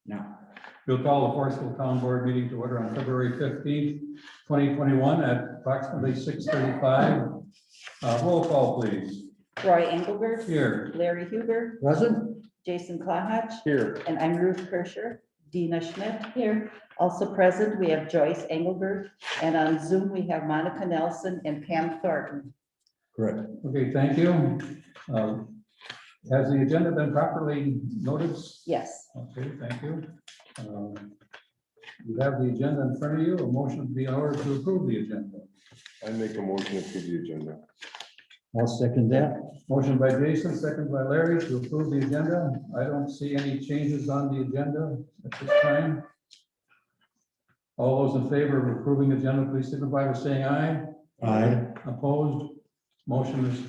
Now, We'll call the Forestville Town Board meeting to order on February 15th, 2021 at approximately 6:35. Roll call, please. Roy Engelberg, Here. Larry Huber, present, Jason Klahach, Here. and I'm Ruth Kirscher. Dina Schmidt here. Also present, we have Joyce Engelberg, and on Zoom, we have Monica Nelson and Pam Thornton. correct. Okay, thank you. Has the agenda been properly noticed? Yes, Okay, thank you. You have the agenda in front of you. A motion to be in order to approve the agenda. I make a motion to approve the agenda. I'll second that. Motion by Jason, second by Larry to approve the agenda. I don't see any changes on the agenda at this time. All those in favor of approving the agenda, please signify by saying aye. Aye. Opposed? Motion is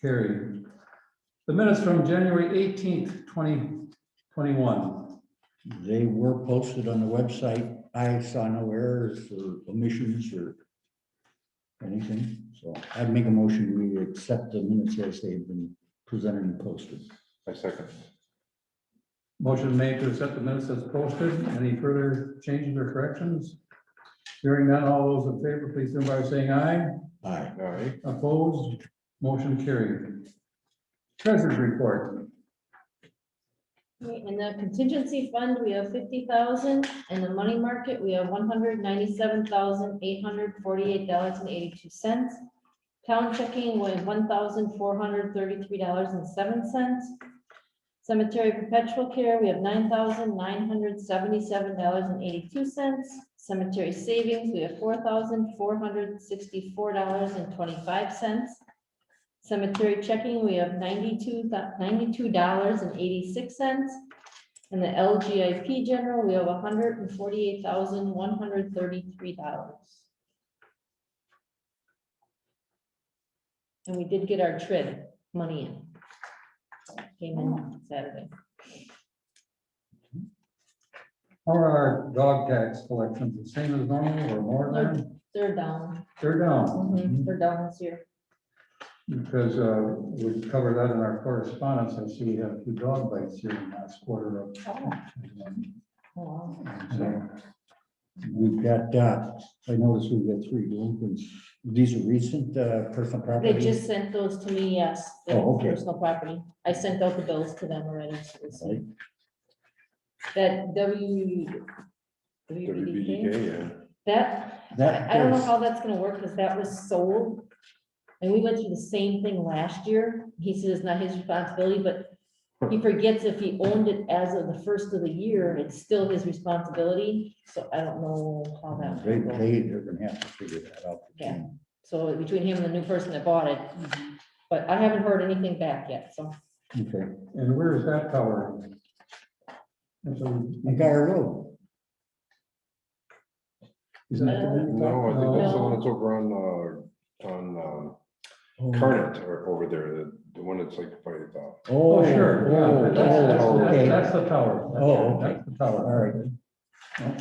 carried. The minutes from January 18th, 2021. They were posted on the website. I saw no errors or omissions or anything, so I'd make a motion, we accept the minutes as they've been presented and posted. I second. Motion made to accept the minutes as posted. Any further changes or corrections? Hearing none, all those in favor, please signify by saying aye. Aye. Aye. Opposed? Motion carried. Treasurer's report. In the contingency fund, we have 50,000. In the money market, we have $197,848.82. Town checking was $1,433.07. Cemetery perpetual care, we have $9,977.82. Cemetery savings, we have $4,464.25. Cemetery checking, we have $92.86. And the LGIP general, we have $148,133. And we did get our TRID money in. Came in Saturday. How are our dog tax collections? The same as normal or more than? They're down. They're down. They're down this year. Because we covered that in our correspondence. I see we had a few dog bites here in the last quarter of. Oh. So, We've got, I noticed we've got 3 delinquents. These are recent personal property. They just sent those to me, yes, the Oh, okay. personal property. I sent out the bills to them already. So it's Right. That WBDK, yeah. I don't know how that's gonna work, because that was sold. And we went through the same thing last year. He says it's not his responsibility, but he forgets if he owned it as of the first of the year, it's still his responsibility. So I don't know how that. They're will go. gonna have to figure that out. Yeah. So between him and the new person that bought it, but I haven't heard anything back yet, so. Okay, and where is that tower? McGuire Road. Is that the one? No, I think that's the No. one that's over on Carnet or over there, the one that's like by the top. Oh, sure. Yeah, okay. That's the tower. Oh, okay. That's the tower. All right.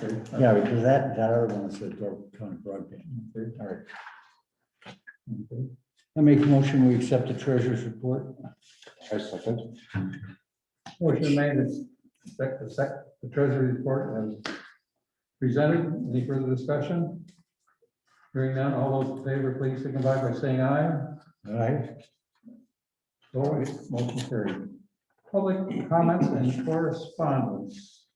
Okay. Yeah, because that other one said County Broadband. Okay. All right. Okay. I make a motion, we accept the treasurer's report. I second. Motion made to accept the treasury report as presented. Any further discussion? Hearing none, all those in favor, please signify by saying aye. All right. So motion carried. Public comments and correspondence.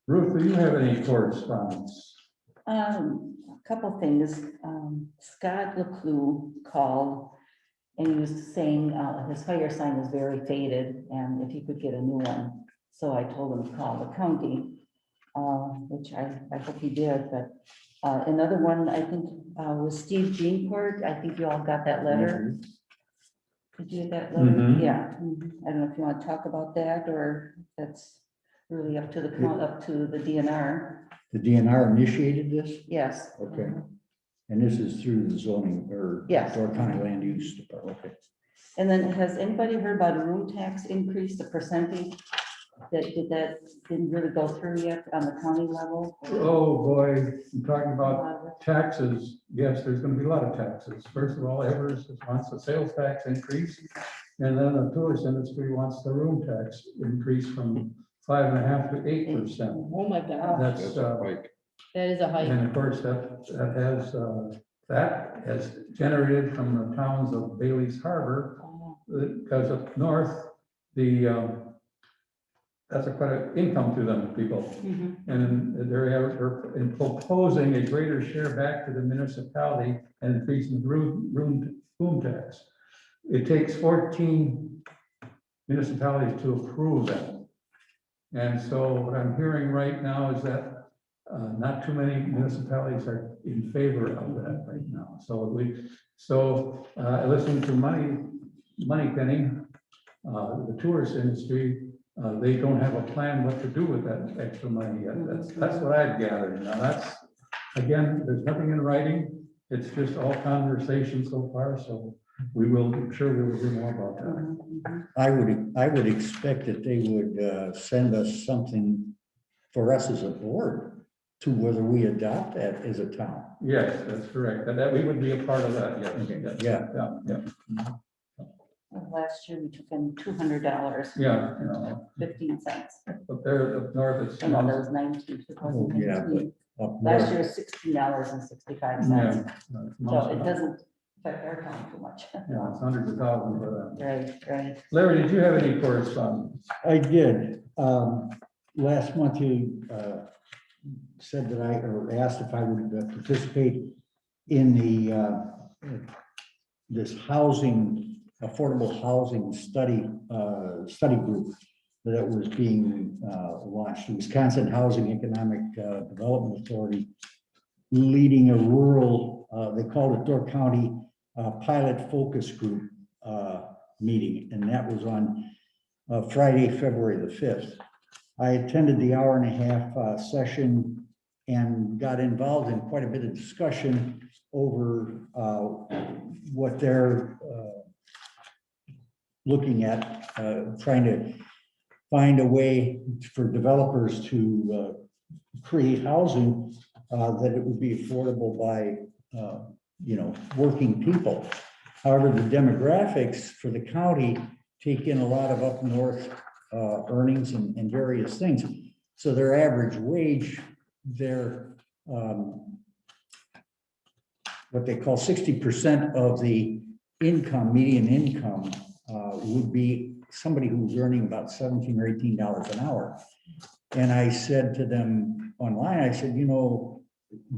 Ruth, do you have any correspondence? a couple things. Scott Leclue called and he was saying his fire sign is very faded and if he could get a new one. So I told him to call the county, which I hope he did, but another one, I think, was Steve Jeancourt. I think you all got that letter. Did you get that letter? Mhm. Yeah. I don't know if you want to talk about that or that's really up to the, up to the DNR. The DNR initiated this? Yes. Okay. And this is through the zoning or Yes. Door County Land Use Department. Okay. And then has anybody heard about a room tax increase, the percentage? That didn't really go through yet on the county level? Oh, boy, I'm talking about taxes. Yes, there's gonna be a lot of taxes. First of all, Evers wants the sales tax increase. And then the tourist industry wants the room tax increase from 5.5% to 8%. Oh, my God, That's, That's a hike. that is a hike. and of course, that has generated from the towns of Bailey's Harbor, because up north, that's quite an income to them, people. Mhm. And they're proposing a greater share back to the municipality and increasing the room tax. It takes 14 municipalities to approve that. And so what I'm hearing right now is that not too many municipalities are in favor of that right now. So listening to Moneypenny, the tourist industry, they don't have a plan what to do with that extra money yet. That's what I've gathered. Now again, there's nothing in writing. It's just all conversation so far, so I'm sure we will do more about that. I would expect that they would send us something for us as a board to whether we adopt that as a town. Yes, that's correct. That we would be a part of that, yes. Yeah. Yeah. Last year, we took in $200, Yeah, 15 cents. but there up north, it's. And that was 19, Oh, yeah, 2019. Up Last north. year was $16.65. Yeah. So it doesn't affect our town too much. Yeah, it's hundreds of thousands for them. Right. Larry, did you have any correspondence? I did. Last month you said that or asked if I would participate in this affordable housing study group that was being launched. The Wisconsin Housing Economic Development Authority leading a rural, they called it Door County Pilot Focus Group meeting, and that was on Friday, February the 5th. I attended the hour-and-a-half session and got involved in quite a bit of discussion over what they're looking at, trying to find a way for developers to create housing that it would be affordable by, working people. However, the demographics for the county take in a lot of up north earnings and various things. So their average wage, their what they call 60% of the income, median income, would be somebody who's earning about $17 or $18 an hour. And I said to them online, I said,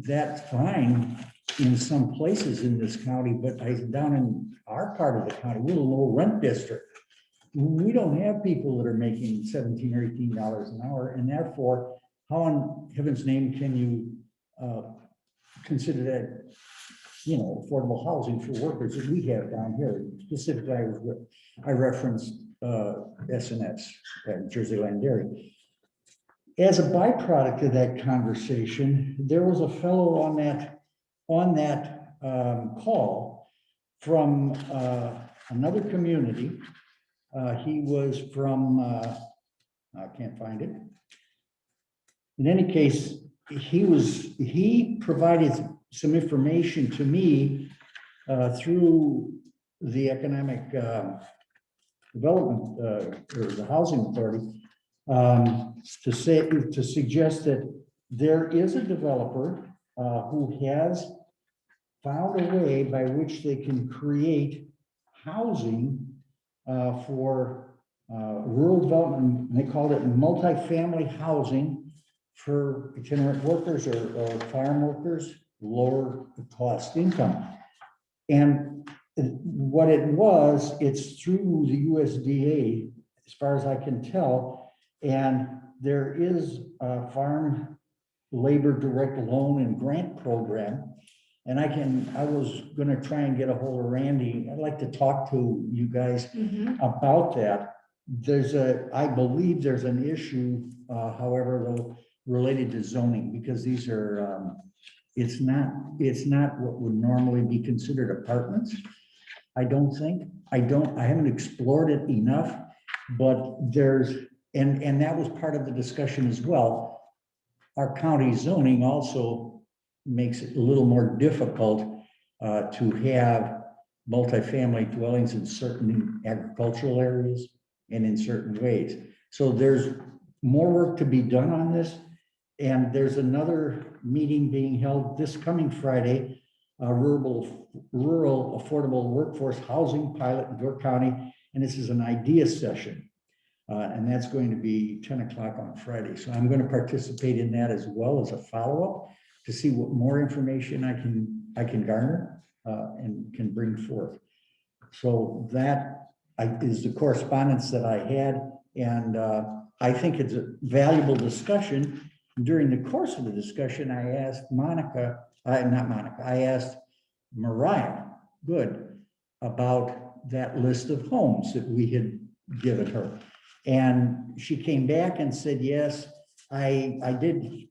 that's fine in some places in this county, but down in our part of the county, we're a low rent district. We don't have people that are making $17 or $18 an hour, and therefore, how in heaven's name can you consider that, affordable housing for workers that we have down here? Specifically, I referenced SNS, Jersey Land Dairy. As a byproduct of that conversation, there was a fellow on that call from another community. He was from, I can't find it. In any case, he provided some information to me through the Economic Development or the Housing Authority to suggest that there is a developer who has found a way by which they can create housing for rural development, and they called it multifamily housing for itinerant workers or farm workers, lower cost income. And what it's through the USDA, as far as I can tell, and there is a farm labor direct loan and grant program. And I was gonna try and get a hold of Randy. I'd like to talk to you guys about that. I believe there's an issue, however, though, related to zoning, because these are, it's not what would normally be considered apartments. I don't think, I haven't explored it enough, but and that was part of the discussion as well. Our county zoning also makes it a little more difficult to have multifamily dwellings in certain agricultural areas and in certain ways. So there's more work to be done on this. And there's another meeting being held this coming Friday, rural affordable workforce housing pilot in Door County. And this is an idea session. And that's going to be 10 o'clock on Friday. So I'm going to participate in that as well as a follow-up to see what more information I can garner and can bring forth. So that is the correspondence that I had. And I think it's a valuable discussion. During the course of the discussion, I asked I asked Mariah Good about that list of homes that we had given her. And she came back and said, yes, I did,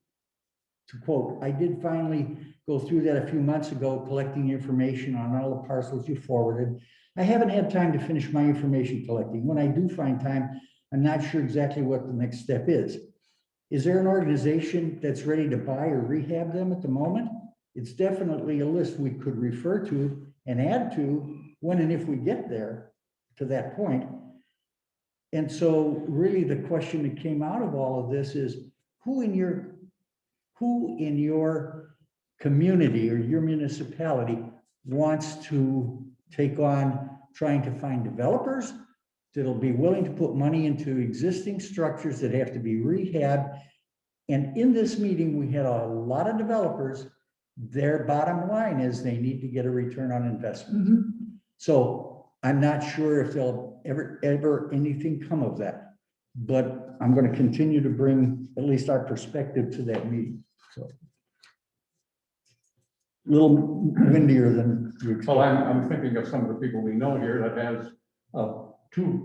to quote, I did finally go through that a few months ago, collecting information on all the parcels you forwarded. I haven't had time to finish my information collecting. When I do find time, I'm not sure exactly what the next step is. Is there an organization that's ready to buy or rehab them at the moment? It's definitely a list we could refer to and add to when and if we get there to that point. And so really the question that came out of all of this is who in your community or your municipality wants to take on trying to find developers that'll be willing to put money into existing structures that have to be rehabbed. And in this meeting, we had a lot of developers. Their bottom line is they need to get a return on investment. So I'm not sure if there'll ever anything come of that, but I'm going to continue to bring at least our perspective to that meeting. So a little windier than you expect. Well, I'm thinking of some of the people we know here that has two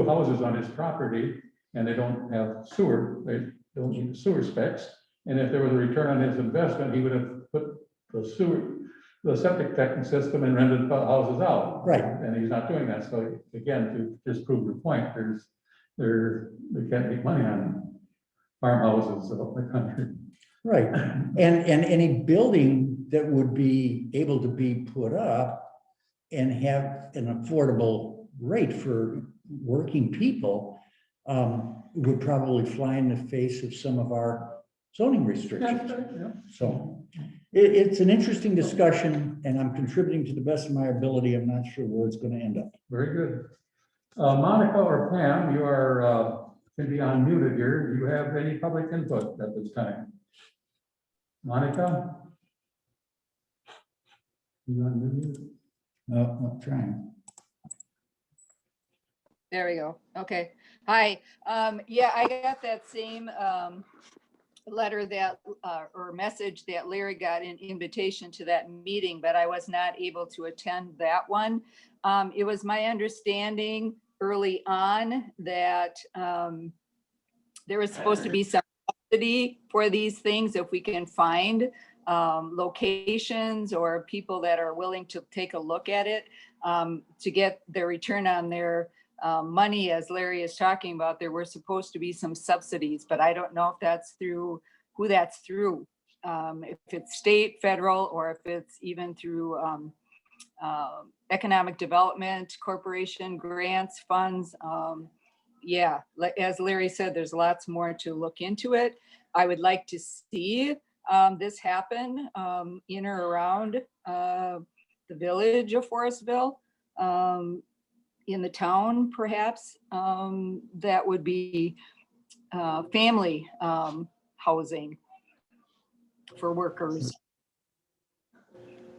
houses on his property, and they don't have sewer, they don't meet the sewer specs. And if there was a return on his investment, he would have put the septic tank system and rented the houses out. Right. And he's not doing that. So again, to disprove your point, they can't make money on farmhouses of the country. Right. And any building that would be able to be put up and have an affordable rate for working people would probably fly in the face of some of our zoning restrictions. Yeah. So it's an interesting discussion and I'm contributing to the best of my ability. I'm not sure where it's going to end up. Very good. Monica or Pam, you are can be unmuted here. Do you have any public input at this time? Monica? You unmuted? No, I'm trying. There we go. Okay. Hi. Yeah, I got that same letter that or message that Larry got an invitation to that meeting, but I was not able to attend that one. It was my understanding early on that there was supposed to be some subsidy for these things if we can find locations or people that are willing to take a look at it to get their return on their money. As Larry is talking about, there were supposed to be some subsidies, but I don't know if that's through who that's through, if it's state, federal, or if it's even through economic development corporation grants, funds. Yeah, as Larry said, there's lots more to look into it. I would like to see this happen in or around the village of Forestville, in the town, perhaps. That would be family housing for workers.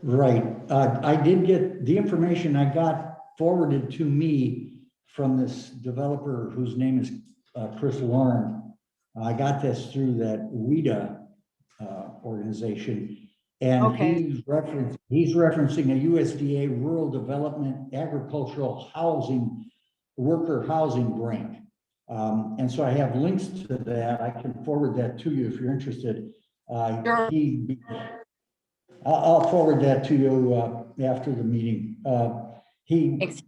Right. I did get the information I got forwarded to me from this developer whose name is Chris Lauren. I got this through that WIDA organization. And Okay. he's referencing a USDA rural development agricultural housing, worker housing grant. And so I have links to that. I can forward that to you if you're interested. Sure. I'll forward that to you after the meeting. Thanks.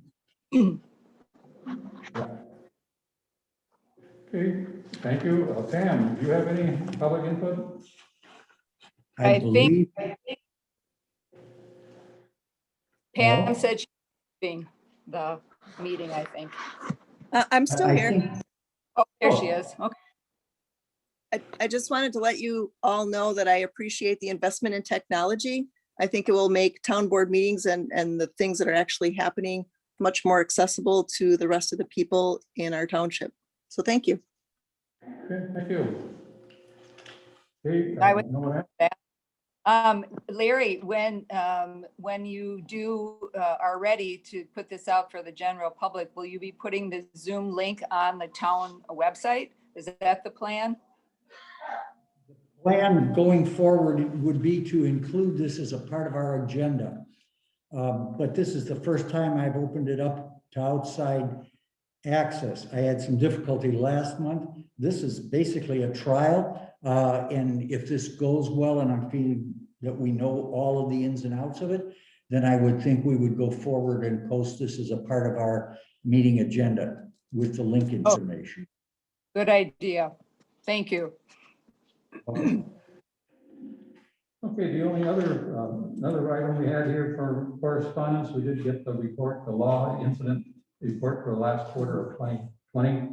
Okay, thank you. Pam, do you have any public input? I believe. Pam said she's leaving the meeting, I think. I'm still I here. think Oh, there she is. Okay. I just wanted to let you all know that I appreciate the investment in technology. I think it will make town board meetings and the things that are actually happening much more accessible to the rest of the people in our township. So thank you. Okay, thank you. Okay, I would- no one Larry, when you are ready to put this out for the general public, will you be putting the Zoom link on the town website? Is that the plan? plan going forward would be to include this as a part of our agenda. But this is the first time I've opened it up to outside access. I had some difficulty last month. This is basically a trial. And if this goes well and I'm feeling that we know all of the ins and outs of it, then I would think we would go forward and post this as a part of our meeting agenda with the link information. Good idea. Thank you. Okay, the only other, another item we had here for correspondence, we did get the report, the law incident report for the last quarter of 2020.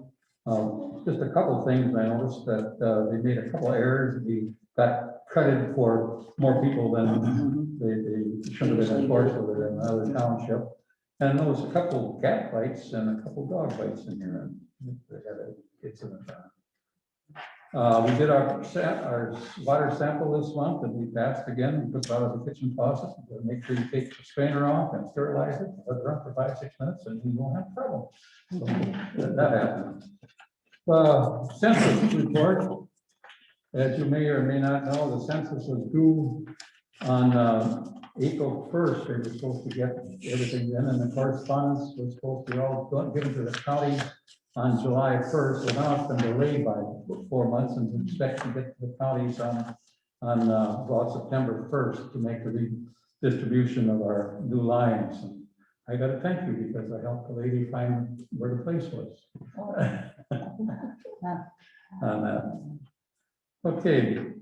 Just a couple of things I noticed that they made a couple of errors. We got credit for more people than they should have been enforced with it in another township. And I noticed a couple of cat bites and a couple of dog bites in here. They had an incident on it. We did our water sample this month and we passed again. We took it out of the kitchen faucet. Make sure you take the strainer off and sterilize it, let it run for 5-6 minutes and you won't have trouble. So that happened. Census report. As you may or may not know, the census was due on April 1st. They were supposed to get everything in and the correspondence was supposed to be all given to the county on July 1st. So now it's been delayed by 4 months and we expect to get to the counties on about September 1st to make the redistribution of our new lines. And I got to thank you because I helped the lady find where the place was. On that. Okay,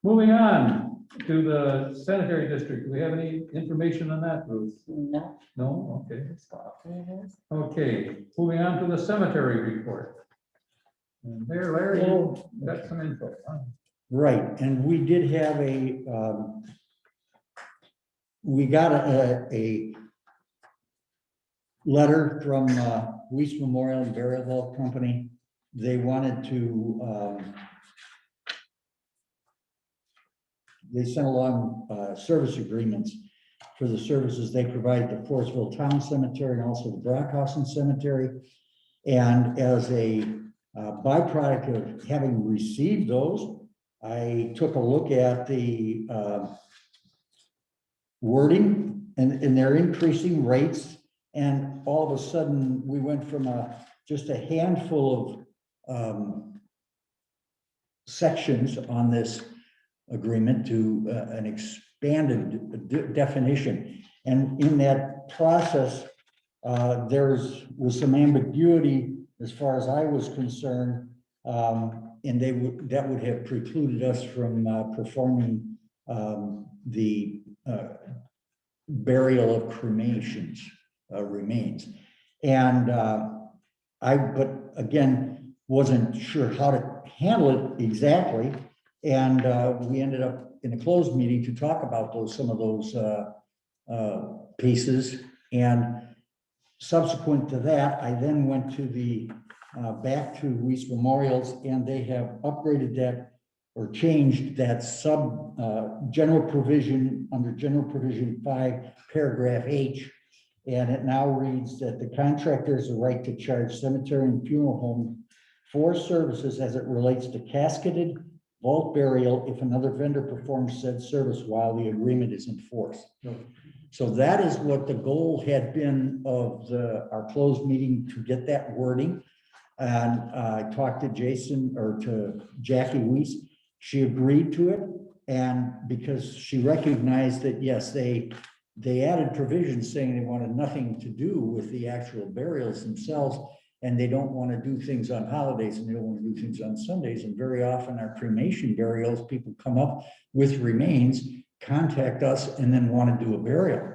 moving on to the sanitary district. Do we have any information on that, Ruth? No. No? Okay. Okay, moving on to the cemetery report. And there, Larry, you got some info. Huh? Right, and we did have we got a letter from Weiss Memorial and Burial Vault Company. They wanted to, they sent along service agreements for the services they provide the Forestville Town Cemetery and also the Brockhausen Cemetery. And as a byproduct of having received those, I took a look at the wording and they're increasing rates. And all of a sudden we went from just a handful of sections on this agreement to an expanded definition. And in that process, there was some ambiguity as far as I was concerned. And that would have precluded us from performing the burial of cremations remains. And but again, wasn't sure how to handle it exactly. And we ended up in a closed meeting to talk about some of those pieces. And subsequent to that, I then went to the back to Weiss Memorials, and they have upgraded that or changed that general provision under general provision 5, paragraph H. And it now reads that the contractor has a right to charge cemetery and funeral home for services as it relates to casketed vault burial if another vendor performs said service while the agreement is in force. So that is what the goal had been of our closed meeting, to get that wording. And I talked to Jackie Weiss. She agreed to it. And because she recognized that, yes, they added provisions saying they wanted nothing to do with the actual burials themselves. And they don't want to do things on holidays and they don't want to do things on Sundays. And very often our cremation burials, people come up with remains, contact us, and then want to do a burial.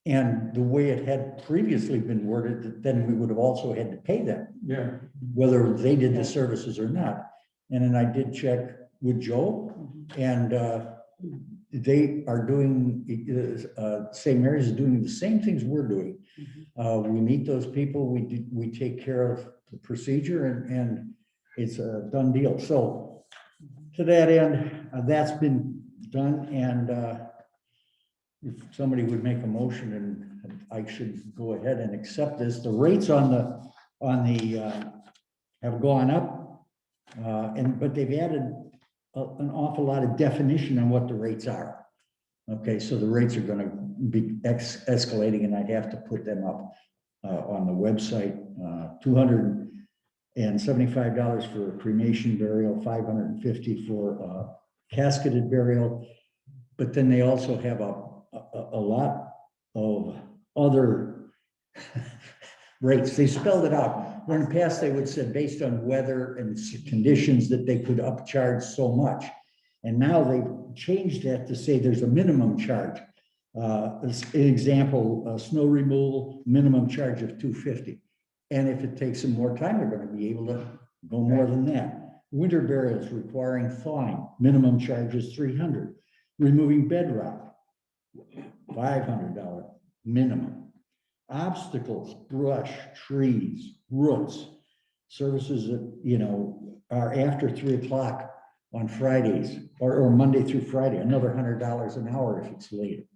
And the way it had previously been worded, that then we would have also had to pay them, Yeah, whether they did the services or not. And then I did check with Joe, and they are doing, St. Mary's is doing the same things we're doing. We meet those people, we take care of the procedure, and it's a done deal. So to that end, that's been done, and if somebody would make a motion, and I should go ahead and accept this, the rates on the have gone up, but they've added an awful lot of definition on what the rates are. Okay, so the rates are gonna be escalating, and I'd have to put them up on the website. $275 for a cremation burial, $550 for casketed burial. But then they also have a lot of other rates. They spelled it out. Where in the past, they would say based on weather and conditions that they could upcharge so much. And now they've changed that to say there's a minimum charge. As an example, snow removal, minimum charge of $250. And if it takes them more time, they're going to be able to go more than that. Winter burials requiring thawing, minimum charge is $300. Removing bedrock, $500 minimum. Obstacles, brush, trees, roots, services that, are after 3 o'clock on Fridays or Monday through Friday, another $100 an hour if it's late.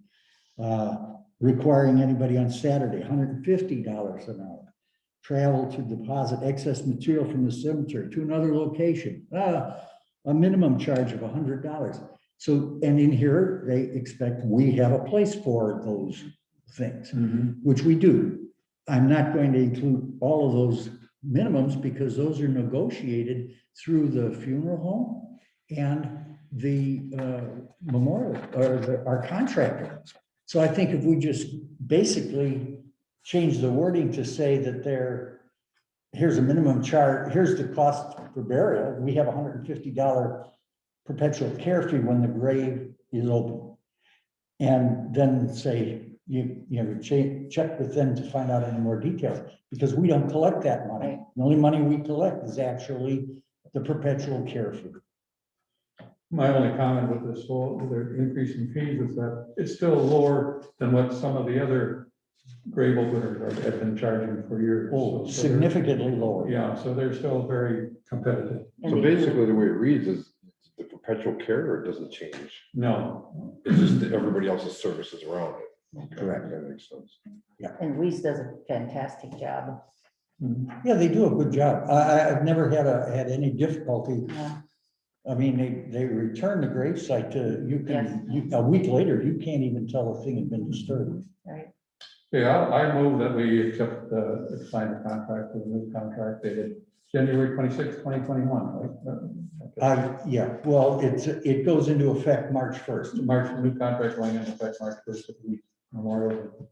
Requiring anybody on Saturday, $150 an hour. Travel to deposit excess material from the cemetery to another location, a minimum charge of $100. So, and in here, they expect we have a place for those things, which we do. I'm not going to include all of those minimums because those are negotiated through the funeral home and the memorial or our contractor. So I think if we just basically change the wording to say that here's a minimum charge, here's the cost for burial. We have $150 perpetual care fee when the grave is open. And then say, check with them to find out any more details, because we don't collect that money. The only money we collect is actually the perpetual care fee. my only comment with this whole, the increase in fees is that it's still lower than what some of the other grave openers have been charging for years. Oh, So they're- significantly lower. Yeah, so they're still very competitive. And So they do- basically, the way it reads is the perpetual care, or it doesn't change. No, It's just that everybody else's services around it. Correct. That makes sense. And Reese does a fantastic job. Yeah, they do a good job. I've never had any difficulty. Yeah. I mean, they return the gravesite to, a week later, you can't even tell the thing had been disturbed. Right. yeah, I move that we accept sign the contract for the new contract dated January 26, 2021, right? Yeah, well, it goes into effect March 1st. March, the new contract going into effect March 1st of the Memorial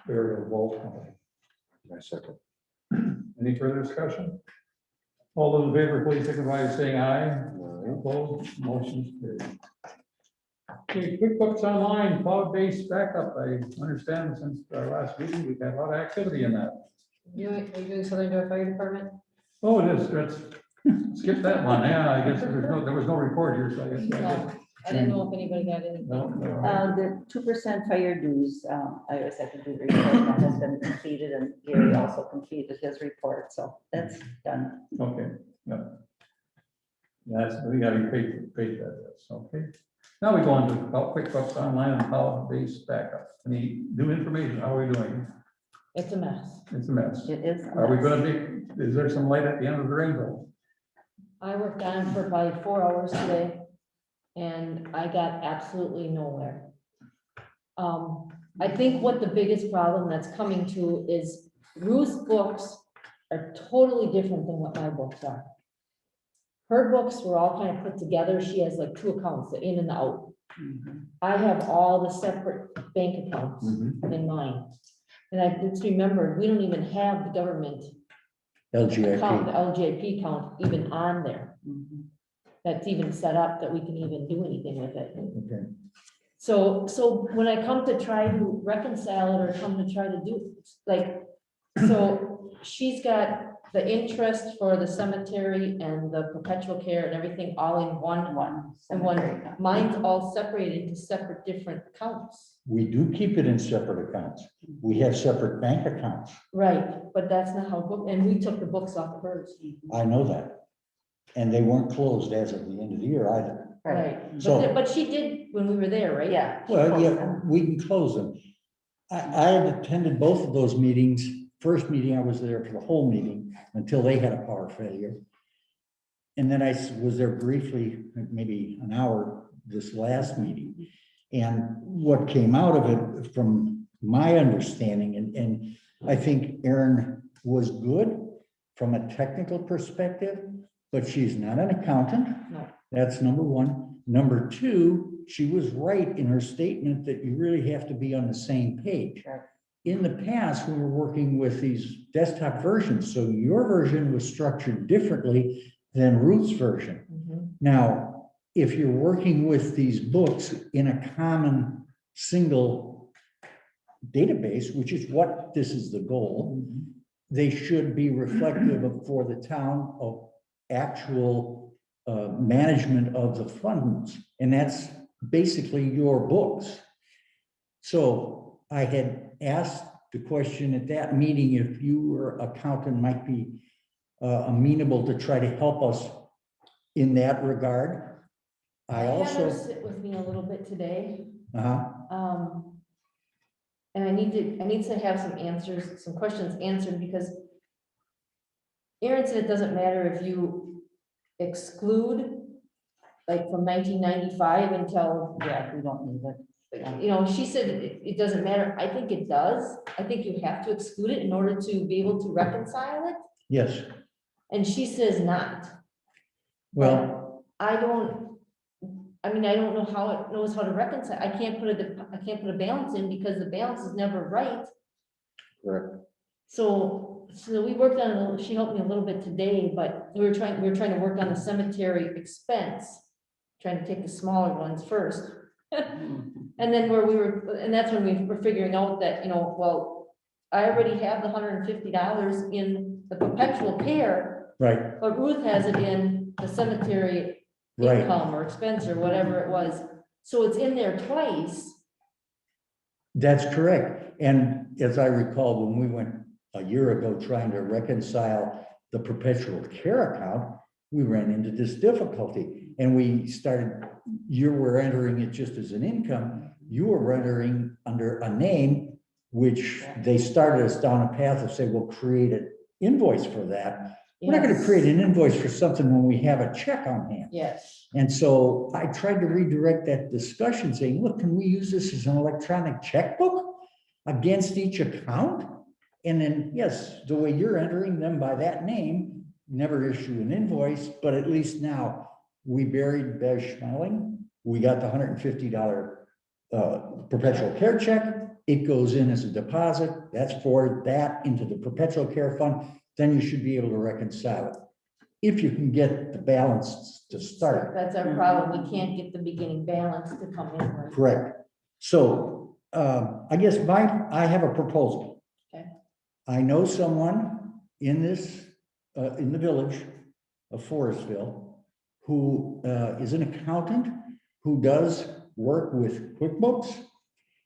Burial Vault Company. My second. Any further discussion? All those in favor, please signify by saying aye. Opposed, motion's carried. Okay, QuickBooks Online, cloud-based backup. I understand since our last meeting, we've had a lot of activity in that. Are you doing Southern Door Fire Department? Oh, it is, let's skip that one. Yeah, I guess there was no report here, so I guess. No, I didn't know if anybody got anything. No. The 2% fire dues, I always have to do the report, that has been completed, and Gary also completed his report, so that's done. Okay, yeah. That's, we gotta be paid that, yes, okay. Now we go on to QuickBooks Online and cloud-based backup. Any new information? How are we doing? It's a mess. It's a mess. It is. Are we gonna be, is there some light at the end of the rainbow? I worked on it for probably 4 hours today, and I got absolutely nowhere. I think what the biggest problem that's coming to is Ruth's books are totally different than what my books are. Her books were all kind of put together. She has like 2 accounts, the in and the out. I have all the separate bank accounts in mine. And I just remembered, we don't even have the government account, the LGIP. LJP account even on there. That's even set up that we can even do anything with it. Okay. So when I come to try to reconcile it or come to try to do, like, so she's got the interest for the cemetery and the perpetual care and everything all in one, and one, mine's all separated into separate different accounts. We do keep it in separate accounts. We have separate bank accounts. Right, but that's not how, and we took the books off of hers. I know that. And they weren't closed as of the end of the year either. Right, So- but she did when we were there, right? Yeah. Well, yeah, we can close them. I have attended both of those meetings. First meeting, I was there for the whole meeting until they had a power failure. And then I was there briefly, maybe an hour, this last meeting. And what came out of it, from my understanding, and I think Erin was good from a technical perspective, but she's not an accountant. No. That's number one. Number two, she was right in her statement that you really have to be on the same page. Sure. In the past, we were working with these desktop versions, so your version was structured differently than Ruth's version. Mhm. Now, if you're working with these books in a common single database, which is what this is the goal, they should be reflective of, for the town, of actual management of the funds. And that's basically your books. So I had asked the question at that meeting if your accountant might be amenable to try to help us in that regard. I had her also, sit with me a little bit today. uh-huh, And I need to have some answers, some questions answered, because Aaron said it doesn't matter if you exclude, like from 1995 until, Yeah, we don't need it. you know, she said it doesn't matter. I think it does. I think you have to exclude it in order to be able to reconcile it. yes, And she says not. well, I don't know how it knows how to reconcile. I can't put a balance in because the balance is never right. correct. So we worked on it, a little- she helped me a little bit today, but we were trying to work on the cemetery expense, trying to take the smaller ones first. And then and that's when we were figuring out that, you know, well, I already have the $150 in the perpetual care, Right, but Ruth has it in the cemetery right. income or expense or whatever it was. So it's in there twice. That's correct. And as I recall, when we went a year ago trying to reconcile the perpetual care account, we ran into this difficulty. And we started, you were entering it just as an income, you were entering under a name, which they started us down a path of saying, we'll create an invoice for that. We're not going to Yes. create an invoice for something when we have a check on hand. Yes. And so I tried to redirect that discussion saying, look, can we use this as an electronic checkbook against each account? And then, yes, the way you're entering them by that name, never issue an invoice, but at least now we buried Bev Schmeling. We got the $150 perpetual care check. It goes in as a deposit. That's for that into the perpetual care fund. Then you should be able to reconcile it. If you can get the balance to start. That's our problem. We can't get the beginning balance to come in. Right? Correct. So I guess I have a proposal. Okay. I know someone in this, in the village of Forestville, who is an accountant, who does work with QuickBooks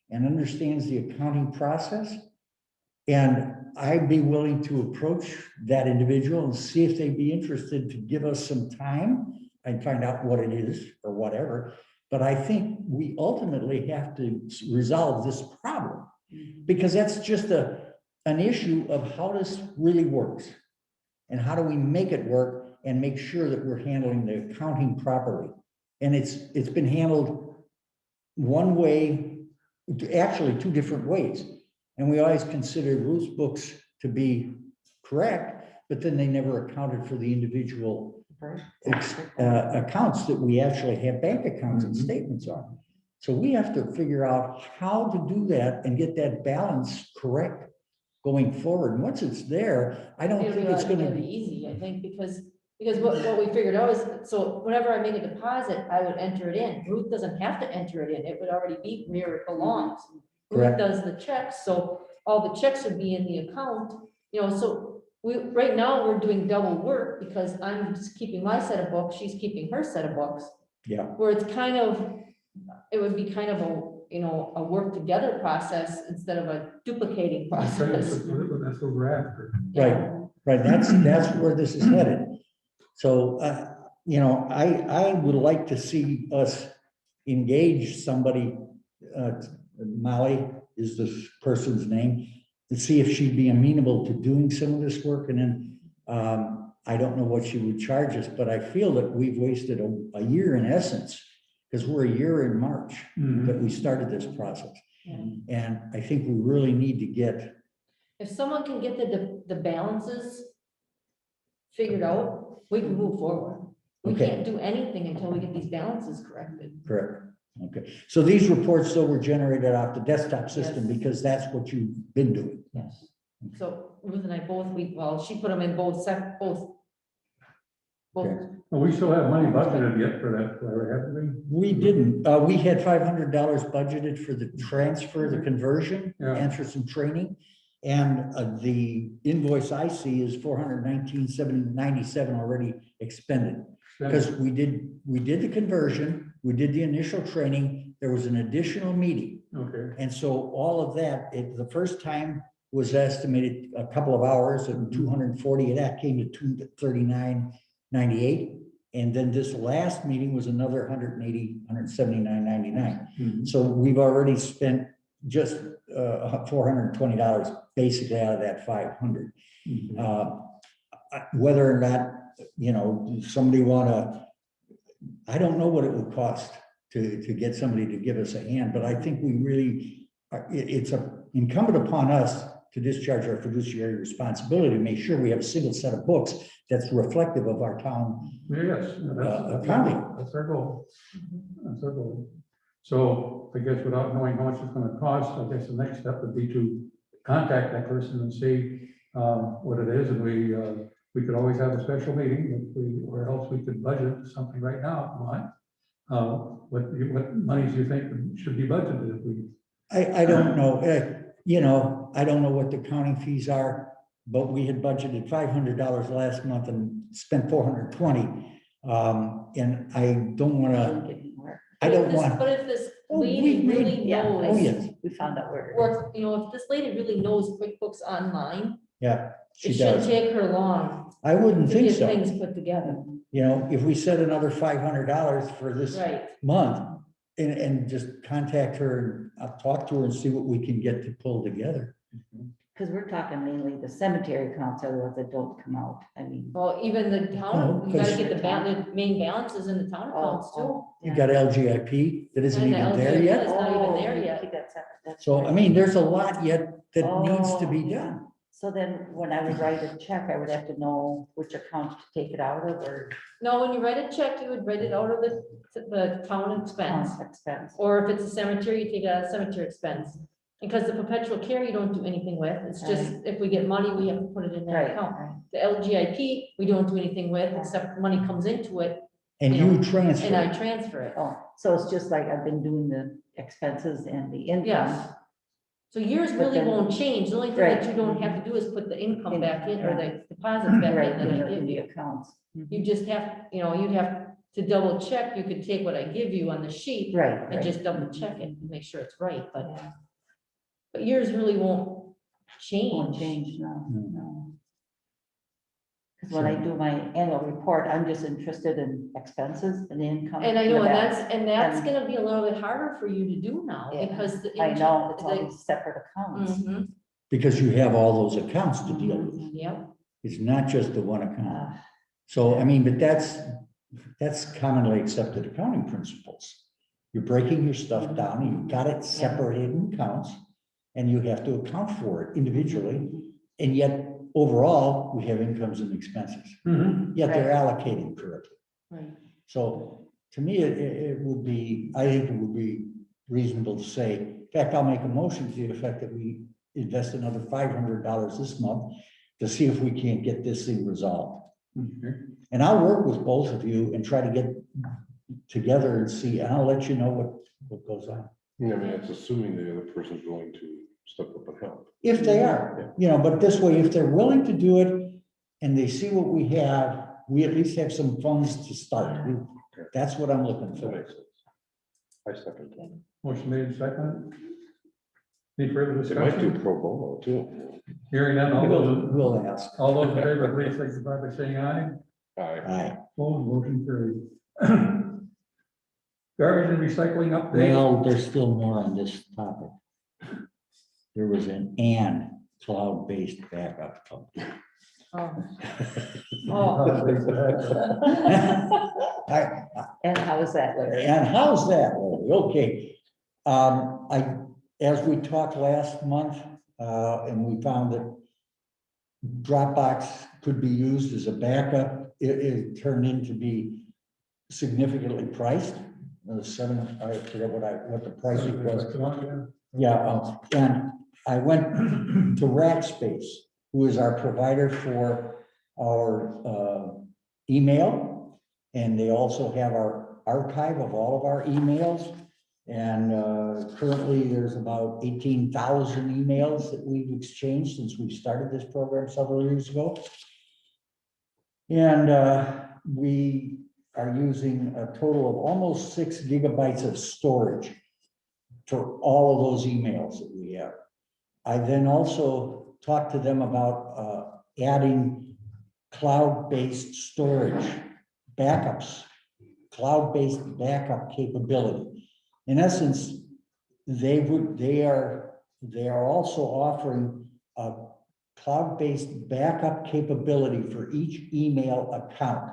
and understands the accounting process. And I'd be willing to approach that individual and see if they'd be interested to give us some time and find out what it is or whatever. But I think we ultimately have to resolve this problem, because that's just an issue of how this really works. And how do we make it work and make sure that we're handling the accounting properly? And it's been handled one way, actually two different ways. And we always considered Ruth's books to be correct, but then they never accounted for the individual accounts that we actually have bank accounts and statements on. So we have to figure out how to do that and get that balance correct going forward. And once it's there, I don't think it's going to be be easy, I think, because Because what we figured out is, so whenever I make a deposit, I would enter it in. Ruth doesn't have to enter it in. It would already be where it belongs. Ruth Correct. does the checks, so all the checks would be in the account, so right now, we're doing double work because I'm just keeping my set of books, she's keeping her set of books. Yeah. Where it would be kind of a work together process instead of a duplicating That's process. what we're after. Right, that's where this is headed. So, I would like to see us engage somebody, Molly is this person's name, to see if she'd be amenable to doing some of this work, and then, I don't know what she would charge us, but I feel that we've wasted a year in essence, because we're a year in March that we started this process. Yeah. And I think we really need to get, If someone can get the balances figured out, we can move forward. We Okay. can't do anything until we get these balances corrected. correct, okay. So these reports though were generated off the desktop system Yes. because that's what you've been doing. Yes. So Ruth and I both, she put them in both. Okay. Well, we still have money budgeted yet for that, haven't we? We didn't, we had $500 budgeted for the transfer, the conversion, Yeah. and for some training. And the invoice I see is $419,797 already expended. Because we did the conversion, we did the initial training, there was an additional meeting. Okay, And so all of that, the first time was estimated a couple of hours and 240 of that came to 239.98. And then this last meeting was another 179.99. Mhm. So we've already spent just $420 basically out of that 500. Mhm. Whether or not, somebody I don't know what it would cost to get somebody to give us a hand, but I think we really, it's incumbent upon us to discharge our fiduciary responsibility to make sure we have a single set of books that's reflective of our town. Yes, Accounting. that's our goal. That's our goal. So I guess without knowing how much it's gonna cost, I guess the next step would be to contact that person and see what it is, and we could always have a special meeting, or else we could budget something right now, if you want. What monies do you think should be budgeted if we? I don't know, I don't know what the counting fees are, but we had budgeted $500 last month and spent 420. And I don't wanna, I don't want. But if this Oh, lady we- really Yeah, Oh, yes. knows, we found out where. or, if this lady really knows QuickBooks Online, Yeah, it she shouldn't does. take her long I wouldn't to think get so. things put together. If we set another $500 for this Right. month and just contact her and I'll talk to her and see what we can get to pull together. Because we're talking mainly the cemetery accounts are the ones that don't come out. I mean. Well, even the Oh, town, you gotta 'cause- get the main balances in the town accounts too. You got LGIP that isn't And the even there LGIP yet. is not even there you yet. keep that separate, that's So, right. I mean, there's a lot yet that needs to Oh, be yeah. done. So then when I would write a check, I would have to know which account to take it out of or No, when you write a check, you would write it out of the town expense. expense. Or if it's a cemetery, you take it out of cemetery expense. Because the perpetual care you don't do anything with, it's just, if we get money, we have to put it in that Right, account. right. The LGIP, we don't do anything with, except money comes into it, And You know, you transfer. and I transfer it. Oh, so it's just like I've been doing the expenses and the income. Yes. So yours But really then- won't change, the only thing that Right. you don't have to do is put the income back in, or Yeah. the deposits back Right, in that I give in the you. accounts. You just have, you'd have to double check, you could take what I give you on the sheet Right, and right. just double check it, and make sure it's right, but. Yeah. But yours really won't Won't change. change, no, No. no. Because when I do my annual report, I'm just interested in expenses and income. And I know, the and balance. that's And- gonna be a little bit harder for you to do now, Yeah, because. I know, it's all these separate accounts. Mhm, Because you have all those accounts to deal with. yep, It's not just the one account. Uh, So, I mean, but that's commonly accepted accounting principles. You're breaking your stuff down, and you've got it separated in accounts, and you have to account for it individually. And yet, overall, we have incomes and expenses, Mhm. yet they're allocated correctly. right. So to me, it would be, I think it would be reasonable to say, in fact, I'll make a motion to the effect that we invest another $500 this month to see if we can't get this thing resolved. Okay. And I'll work with both of you and try to get together and see, and I'll let you know what goes on. I mean, it's assuming the other person's willing to step up and help. If they are, but this way, if they're willing to do it and they see what we have, we at least have some funds to start. That's what I'm looking That for. makes sense. I second that. Motion made second. Any further They might do discussion? pro bono too. Hearing none, We'll ask. all those in favor, please signify by saying aye. Aye. Aye. Opposed, motion carried. Garbage and recycling update. Well, there's still more on this topic. There was an cloud-based backup. And how is that, Larry? And how's that, Larry? Okay. As we talked last month, and we found that Dropbox could be used as a backup, it turned into be significantly priced. I forget what the pricing was. Yeah, and I went to Rackspace, who is our provider for our email. And they also have our archive of all of our emails. And currently there's about 18,000 emails that we've exchanged since we started this program several years ago. And we are using a total of almost 6 gigabytes of storage for all of those emails that we have. I then also talked to them about adding cloud-based storage backups, cloud-based backup capability. In essence, they are also offering a cloud-based backup capability for each email account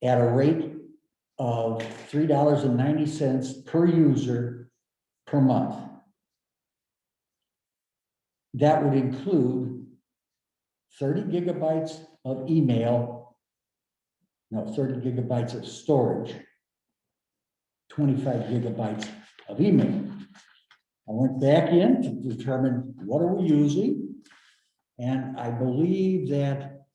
at a rate of $3.90 per user per month. That would include 30 gigabytes of email, 30 gigabytes of storage, 25 gigabytes of email. I went back in to determine what are we using, and I believe that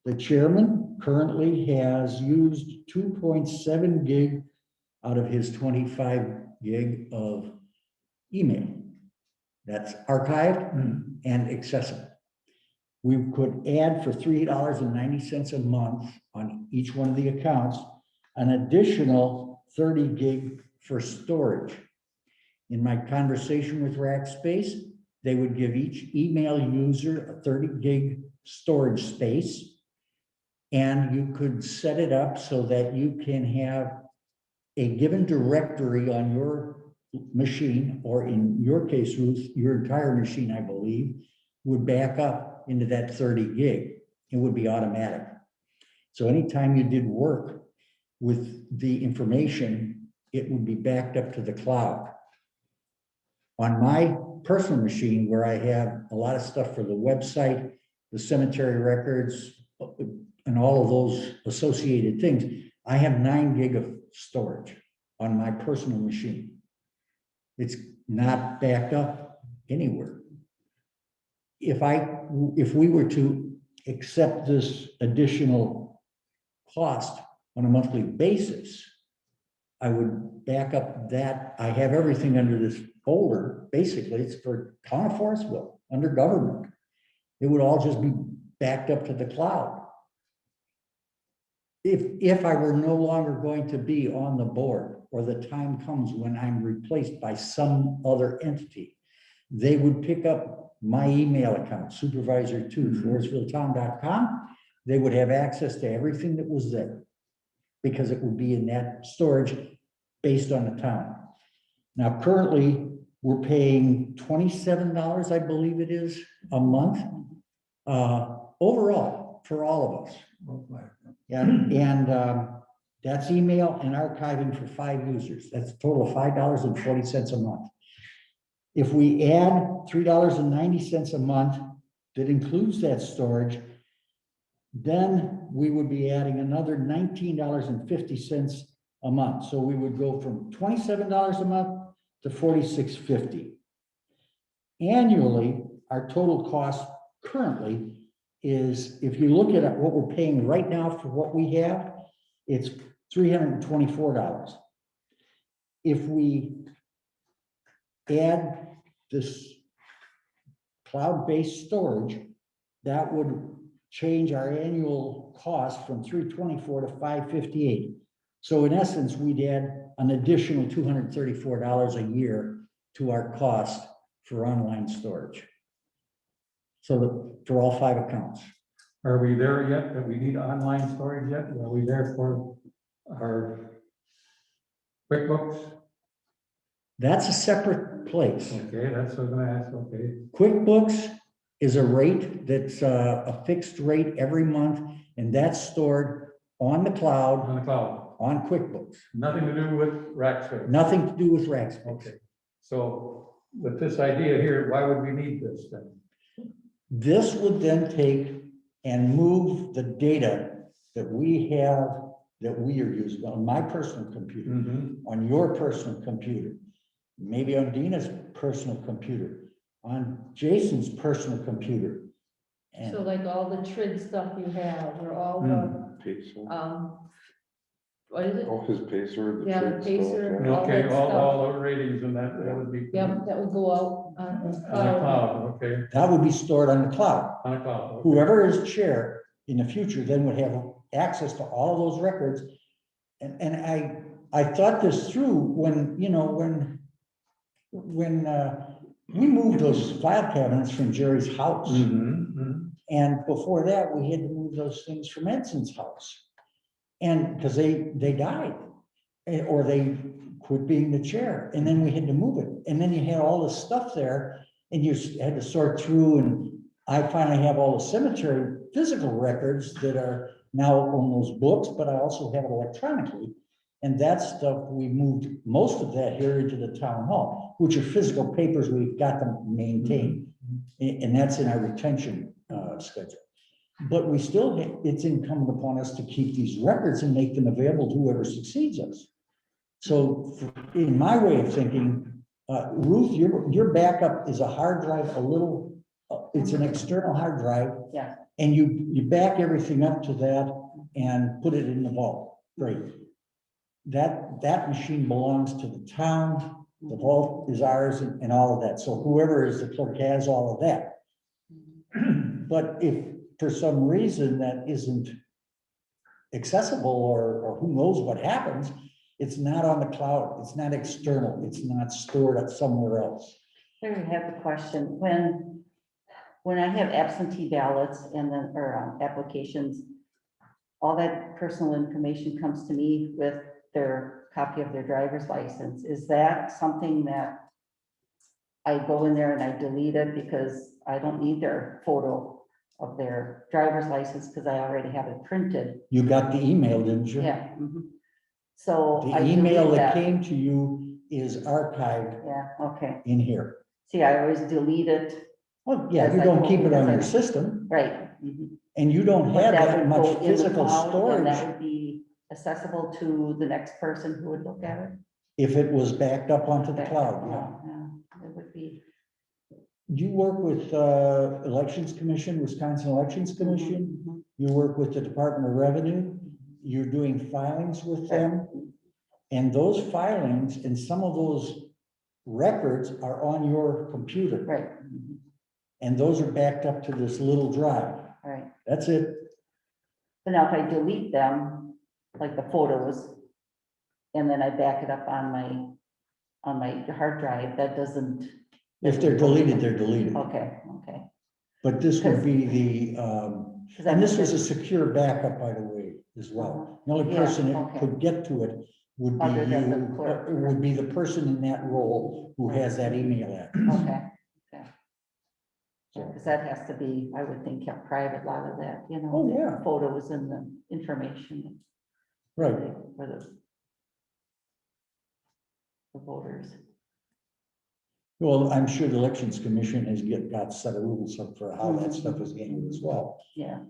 the chairman currently has used 2.7 gig out of his 25 gig of email. That's archived and accessible. We could add for $3.90 a month on each one of the accounts, an additional 30 gig for storage. In my conversation with Rackspace, they would give each email user a 30 gig storage space. And you could set it up so that you can have a given directory on your machine, or in your case, Ruth, your entire machine, I believe, would back up into that 30 gig. It would be automatic. So anytime you did work with the information, it would be backed up to the cloud. On my personal machine, where I have a lot of stuff for the website, the cemetery records, and all of those associated things, I have 9 gig of storage on my personal machine. It's not backed up anywhere. If we were to accept this additional cost on a monthly basis, I would back up that. I have everything under this folder. Basically, it's for town of Forestville, under government. It would all just be backed up to the cloud. If I were no longer going to be on the board, or the time comes when I'm replaced by some other entity, they would pick up my email account, supervisor2@forestvilletown.com. They would have access to everything that was there, because it would be in that storage based on the town. Now, currently, we're paying $27, I believe it is, a month, overall, for all of us. And that's email and archiving for 5 users. That's a total of $5.40 a month. If we add $3.90 a month, that includes that storage, then we would be adding another $19.50 a month. So we would go from $27 a month to $46.50. Annually, our total cost currently is if you look at what we're paying right now for what we have, it's $324. If we add this cloud-based storage, that would change our annual cost from $324 to $558. So in essence, we'd add an additional $234 a year to our cost for online storage. So for all 5 accounts. Are we there yet, that we need online storage yet? Are we there for our QuickBooks? That's a separate place. Okay, that's what I'm gonna ask, okay. QuickBooks is a rate that's a fixed rate every month, and that's stored on the cloud, On the cloud, on QuickBooks. nothing to do with rack space. Nothing to do with Rackspace. Okay, so with this idea here, why would we need this then? This would then take and move the data that we have, that we are using on my personal computer, on your personal computer, maybe on Dina's personal computer, on Jason's personal computer. And So like all the TRID stuff you have, or all Pacer. the, what is it? Oh, his pacer. Yeah, the Trid stuff, pacer. yeah. All Okay, that all the ratings and that would be. Yep, that would go out on On the the cloud. cloud, okay, that would be stored on the cloud. on the cloud. okay. Whoever is chair in the future then would have access to all of those records. And I thought this through when, you know, when we moved those file cabinets from Jerry's house. And before that, we had to move those things from Edson's house. And because they died, or they quit being the chair, and then we had to move it. And then you had all this stuff there, and you had to sort through, and I finally have all the cemetery physical records that are now on those books, but I also have it electronically. And that stuff, we moved most of that here into the town hall, which are physical papers we've got to maintain. And that's in our retention schedule. But we still, it's incumbent upon us to keep these records and make them available to whoever succeeds us. So in my way of thinking, Ruth, your backup is a hard drive, it's an external hard drive. Yeah. And you back everything up to that and put it in the vault. Great. That machine belongs to the town. The vault is ours and all of that. So whoever is the clerk has all of that. But if for some reason that isn't accessible, or who knows what happens, it's not on the cloud, it's not external, it's not stored at somewhere else. There we have the question. When I have absentee ballots and then, or applications, all that personal information comes to me with their copy of their driver's license. Is that something that I go in there and I delete it because I don't need their photo of their driver's license because I already have it printed? You got the email, didn't you? Yeah. So. The I email delete that came to you is archived Yeah, okay. in here. See, I always delete it, Well, yeah, Yes, you I don't know, keep it on because your I- system, right. and you don't But have that that would much go in the physical cloud, and storage that would be accessible to the next person who would look at it. if it was backed up onto the That- cloud, yeah. Yeah, it would be. You work with Elections Commission, Wisconsin Elections Commission, Mhm, you work with the Department of Revenue, you're doing filings with them. And those filings and some of those records are on your computer. Right, And those are backed up to this little drive. right. That's it. But now if I delete them, like the photos, and then I back it up on my hard drive, that doesn't. If they're deleted, they're deleted. Okay. But this would be the, 'Cause and I'm this was a just- secure backup, by the way, as well. The only Yeah, person that okay. could get to it would be Other than the you, clerk. it would be the person in that role who has that email address. Okay. Because that has to be, I would think, kept private, a lot of that, you know. Oh, the yeah. Photos and the information. Right. For the voters. Well, I'm sure the Elections Commission has got set of rules up for how that stuff is handled as well. Yeah.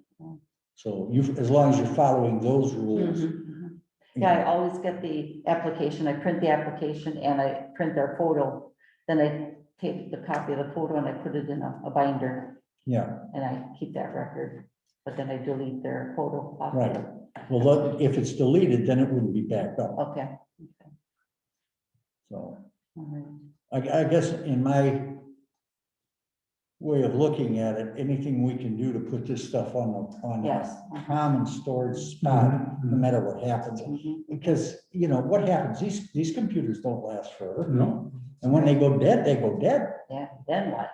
So you, as long as you're following those rules. Mhm. Yeah, I always get the application, I print the application and I print their photo, then I take the copy of the photo and I put it in a binder Yeah, and I keep that record, but then I delete their photo off. right. it. Well, if it's deleted, then it wouldn't be backed up. Okay. So All right. I guess in my way of looking at it, anything we can do to put this stuff on Yes. a common storage spot, no matter what happens. Mhm. Because, you know, what happens, these computers don't last forever. No, And when they go dead, they go dead. Yeah, then what?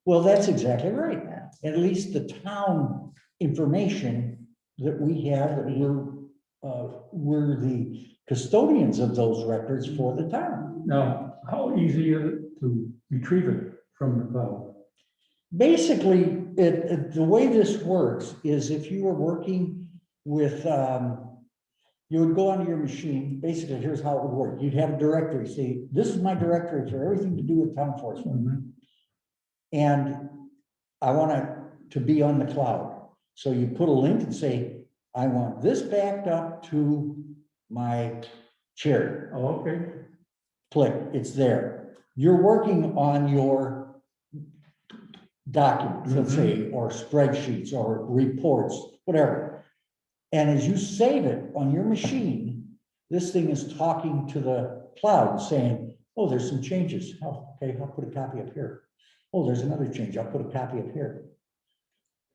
Well, that's exactly right. Yeah. At least the town information that we have, that we're the custodians of those records for the town. now, how easy is it to retrieve it from the cloud? Basically, the way this works is if you were working with, you would go onto your machine, basically, here's how it would work. You'd have a directory, say, this is my directory for everything to do with town Forestville. Mhm. And I want it to be on the cloud. So you put a link and say, I want this backed up to my chair. Oh, okay, Click, it's there. You're working on your documents, let's say, or spreadsheets or reports, whatever. And as you save it on your machine, this thing is talking to the cloud saying, oh, there's some changes. Oh, okay, I'll put a copy up here. Oh, there's another change. I'll put a copy up here.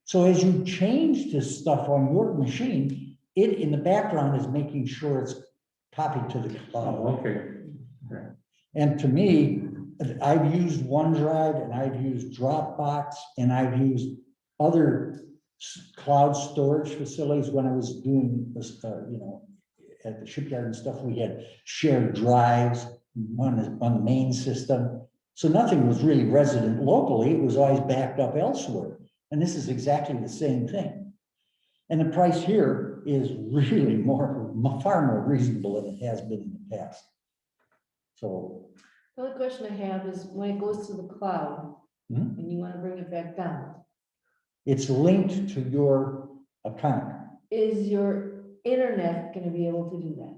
So as you change this stuff on your machine, it in the background is making sure it's copied to the cloud. oh, okay. And to me, I've used OneDrive and I've used Dropbox and I've used other cloud storage facilities when I was doing this, you know, at the shipyard and stuff. We had shared drives on the main system. So nothing was really resident locally. It was always backed up elsewhere. And this is exactly the same thing. And the price here is really far more reasonable than it has been in the past. So, The only question I have is when it goes to the cloud Mhm. and you want to bring it back down, it's linked to your account. is your internet going to be able to do that?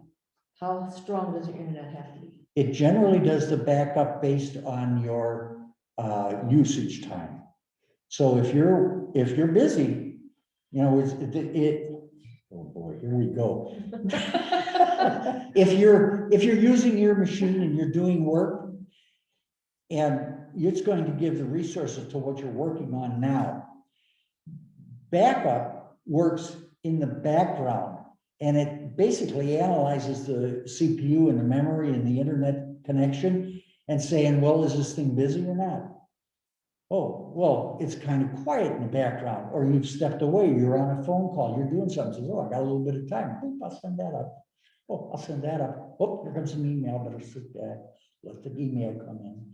How strong does your internet have to be? It generally does the backup based on your usage time. So if you're busy, you know, oh boy, here we go. If you're using your machine and you're doing work, and it's going to give the resources to what you're working on now. Backup works in the background, and it basically analyzes the CPU and the memory and the internet connection and saying, well, is this thing busy or not? Oh, well, it's kind of quiet in the background, or you've stepped away, you're on a phone call, you're doing something, says, oh, I got a little bit of time. Boop, I'll send that up. Oh, I'll send that up. Oh, here comes an email, better sit back, let the email come in.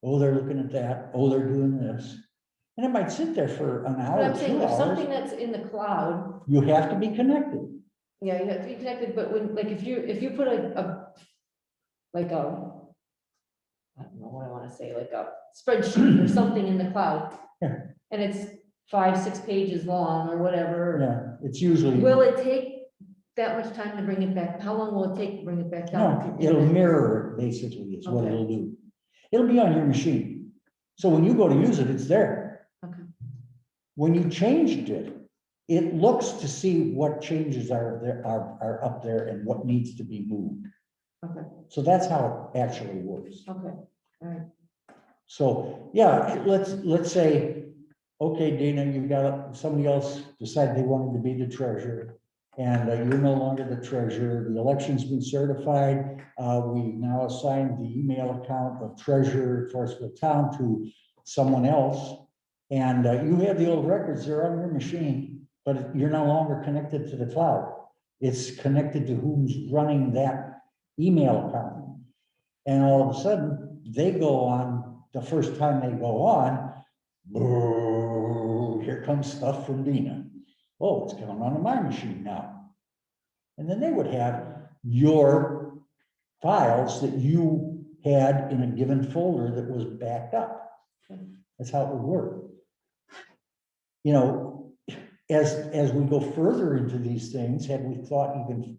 Oh, they're looking at that. Oh, they're doing this. And it might sit there for an But hour, I'm saying 2 if something hours. that's in the cloud, You have to be connected. yeah, you have to be connected, but when, like, if you put like a, I don't know what I want to say, like a spreadsheet or something in the cloud, Yeah. and it's 5-6 pages long or whatever, Yeah, it's usually, will it take that much time to bring it back? How long will it take to bring it back down? no, it'll mirror it basically is what Okay. it'll do. It'll be on your machine. So when you go to use it, it's there. Okay. When you changed it, it looks to see what changes are up there and what needs to be moved. Okay, So that's how it actually works. okay, all right. So, yeah, let's say, okay, Dana, you've got somebody else decide they wanted to be the treasurer. And you're no longer the treasurer. The election's been certified. We now assign the email account of treasurer at Forestville Town to someone else. And you have the old records, they're on your machine, but you're no longer connected to the cloud. It's connected to who's running that email account. And all of a sudden, they go on, the first time they go on, boo, here comes stuff from Dina. Oh, it's coming onto my machine now. And then they would have your files that you had in a given folder that was backed up. That's how it would work. You know, as we go further into these things, have we thought even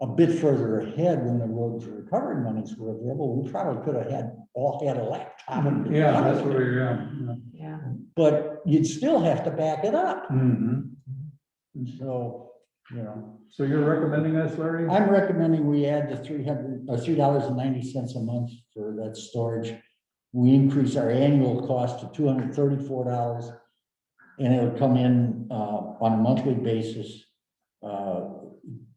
a bit further ahead when the roads recovery monies were available, we probably could have all had a laptop. and- Yeah, that's where we're, yeah. Yeah. But you'd still have to back it up. Mhm. And so, you know, So you're recommending this, Larry? I'm recommending we add the $3.90 a month for that storage. We increase our annual cost to $234, and it'll come in on a monthly basis.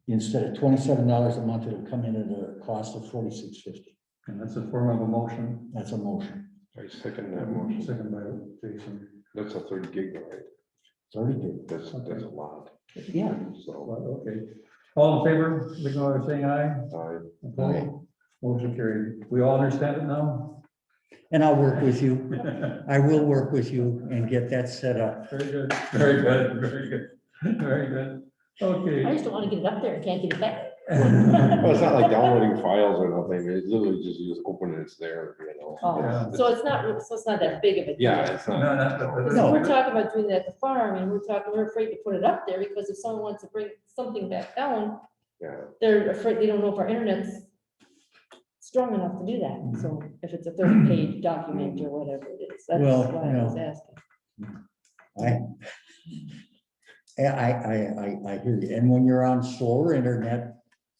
Instead of $27 a month, it'll come in at a cost of $46.50. And that's a form of a motion. That's a motion. I second that motion. Second by Jason. That's a 30 gig, right? 30 gig. That's a lot. Yeah. So, Well, okay. All in favor, signify by saying aye. Opposed? Motion carried. We all understand it now? And I'll work with you. I will work with you and get that set up. Very good, very good, very good, very good. I Okay. just don't wanna get it up there and can't get it back. well, it's not like downloading files or nothing. It's literally just you just open it, it's there, you know. Oh, Yeah. so it's not that big of a deal. Yeah, it's No, not. Because No. we're talking about doing that at the farm, and we're afraid to put it up there, because if someone wants to bring something back down, Yeah, they're afraid, they don't know if our internet's strong enough to do that, so if it's a 30-page document or whatever it is, that's Well, why I was asking. I hear you. And when you're on slower internet,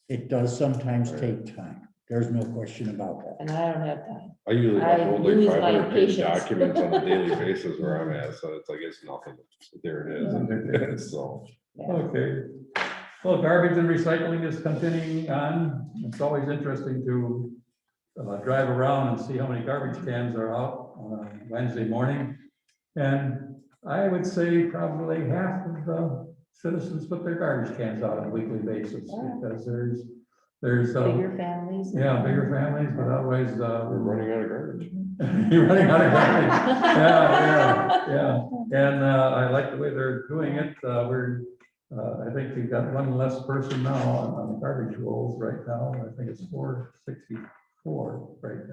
it does sometimes take time. There's no question about that. And I don't have time. I usually I upload lose like my 500 page patience. documents on a daily basis where I'm at, so it's like, it's nothing. There it is. And so, Yeah. Okay. Well, garbage and recycling is continuing on. It's always interesting to drive around and see how many garbage cans are out on a Wednesday morning. And I would say probably half of the citizens put their garbage cans out on a weekly basis, because there's Bigger families. yeah, bigger families, but otherwise, we're running out of garbage. you're running out of garbage. Yeah. And I like the way they're doing it. I think we've got one less person now on the garbage rolls right now. I think it's 464 right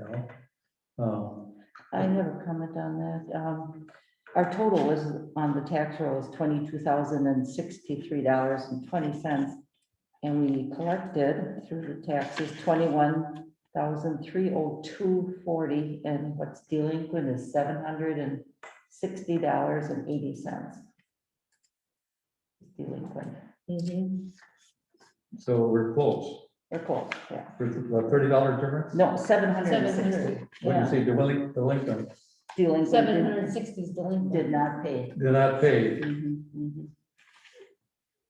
now. I have a comment on that. Our total is on the tax roll is $22,063.20. And we collected through the taxes $21,302.40, and what's delinquent is $760.80. Delinquent. Mhm. So we're close. They're close, yeah. There's a $30 difference? No, 760. 700, What do you yeah. say, delinquent? Delinquent 760 is delinquent. did not pay. Did not pay, Mhm, mhm.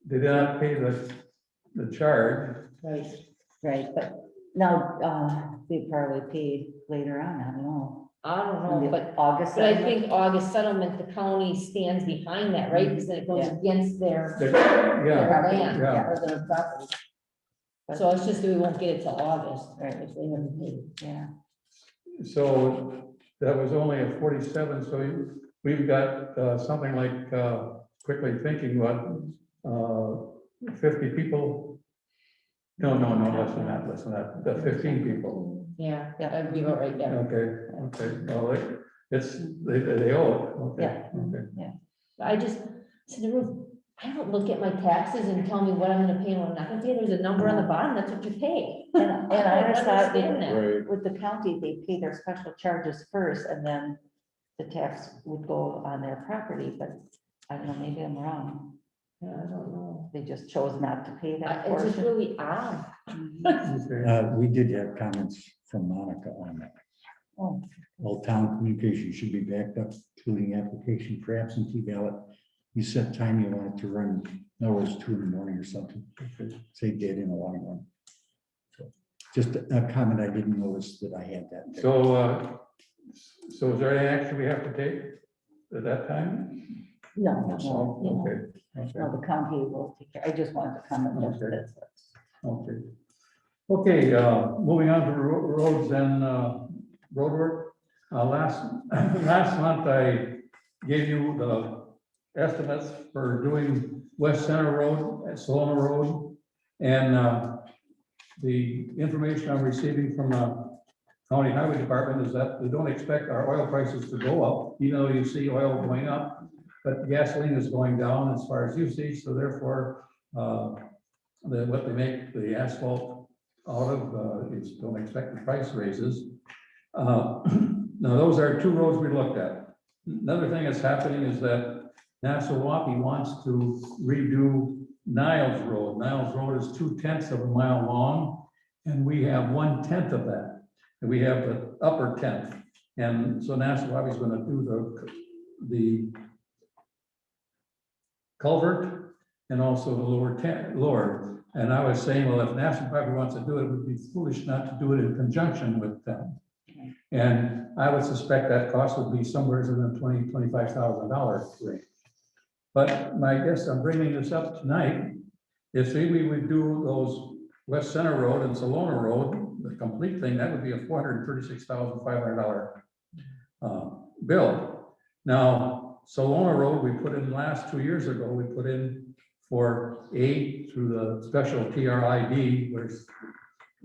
they did not pay the charge. Right. Right, but now, they probably paid later on, I don't know. I don't In know, the but August. I settlement? think August settlement, the county stands behind that, right? Because then it goes Yeah. against their Yeah, land yeah. or their property. But- So it's just that we won't get it till August, Right. if they haven't paid. Yeah, So that was only a 47, so we've got something like, quickly thinking, what, 50 people? No, less than that, the 15 people. Yeah, Yeah. I'd be about right there. Okay, well, they owe it, okay. Yeah. Okay. I just, to the roof, I don't look at my taxes and tell me what I'm gonna pay and what I'm not gonna pay. There's a number on the bottom, that's what you pay. and I don't always thought understand that. right. with the county, they pay their special charges first, and then the tax would go on their property, but I don't know, maybe I'm wrong. Yeah, I don't know. They just chose not to pay that It's just portion. really odd. Okay. We did have comments from Monica on that. Oh. All town communication should be backed up, including application for absentee ballot. You set time you want it to run, in other words, 2 in the morning or something. Say dead in a long run. So, just a comment, I didn't notice that I had that. there. So is there any action we have to take at that time? No, Okay, no, the county will take care. I just wanted to comment. That's Okay. it. okay. Okay, moving on to roads and road work. Last month, I gave you the estimates for doing West Center Road, Solona Road, and the information I'm receiving from the County Highway Department is that they don't expect our oil prices to go up, even though you see oil going up, but gasoline is going down as far as usage, so therefore what they make the asphalt out of, is don't expect the price raises. Now, those are two roads we looked at. Another thing that's happening is that Nassau wants to redo Niles Road. Niles Road is 2/10 of a mile long, and we have 1/10 of that. And we have the upper 10th. And so Nassau is gonna do the culvert and also the lower. And I was saying, well, if Nassau wants to do it, it would be foolish not to do it in conjunction with them. And I would suspect that cost would be somewhere in the $25,000 range. But my guess, I'm bringing this up tonight, is say we would do those West Center Road and Salona Road, the complete thing, that would be a $436,500 bill. Now, Salona Road, we put in last 2 years ago, we put in for aid through the special TRID, where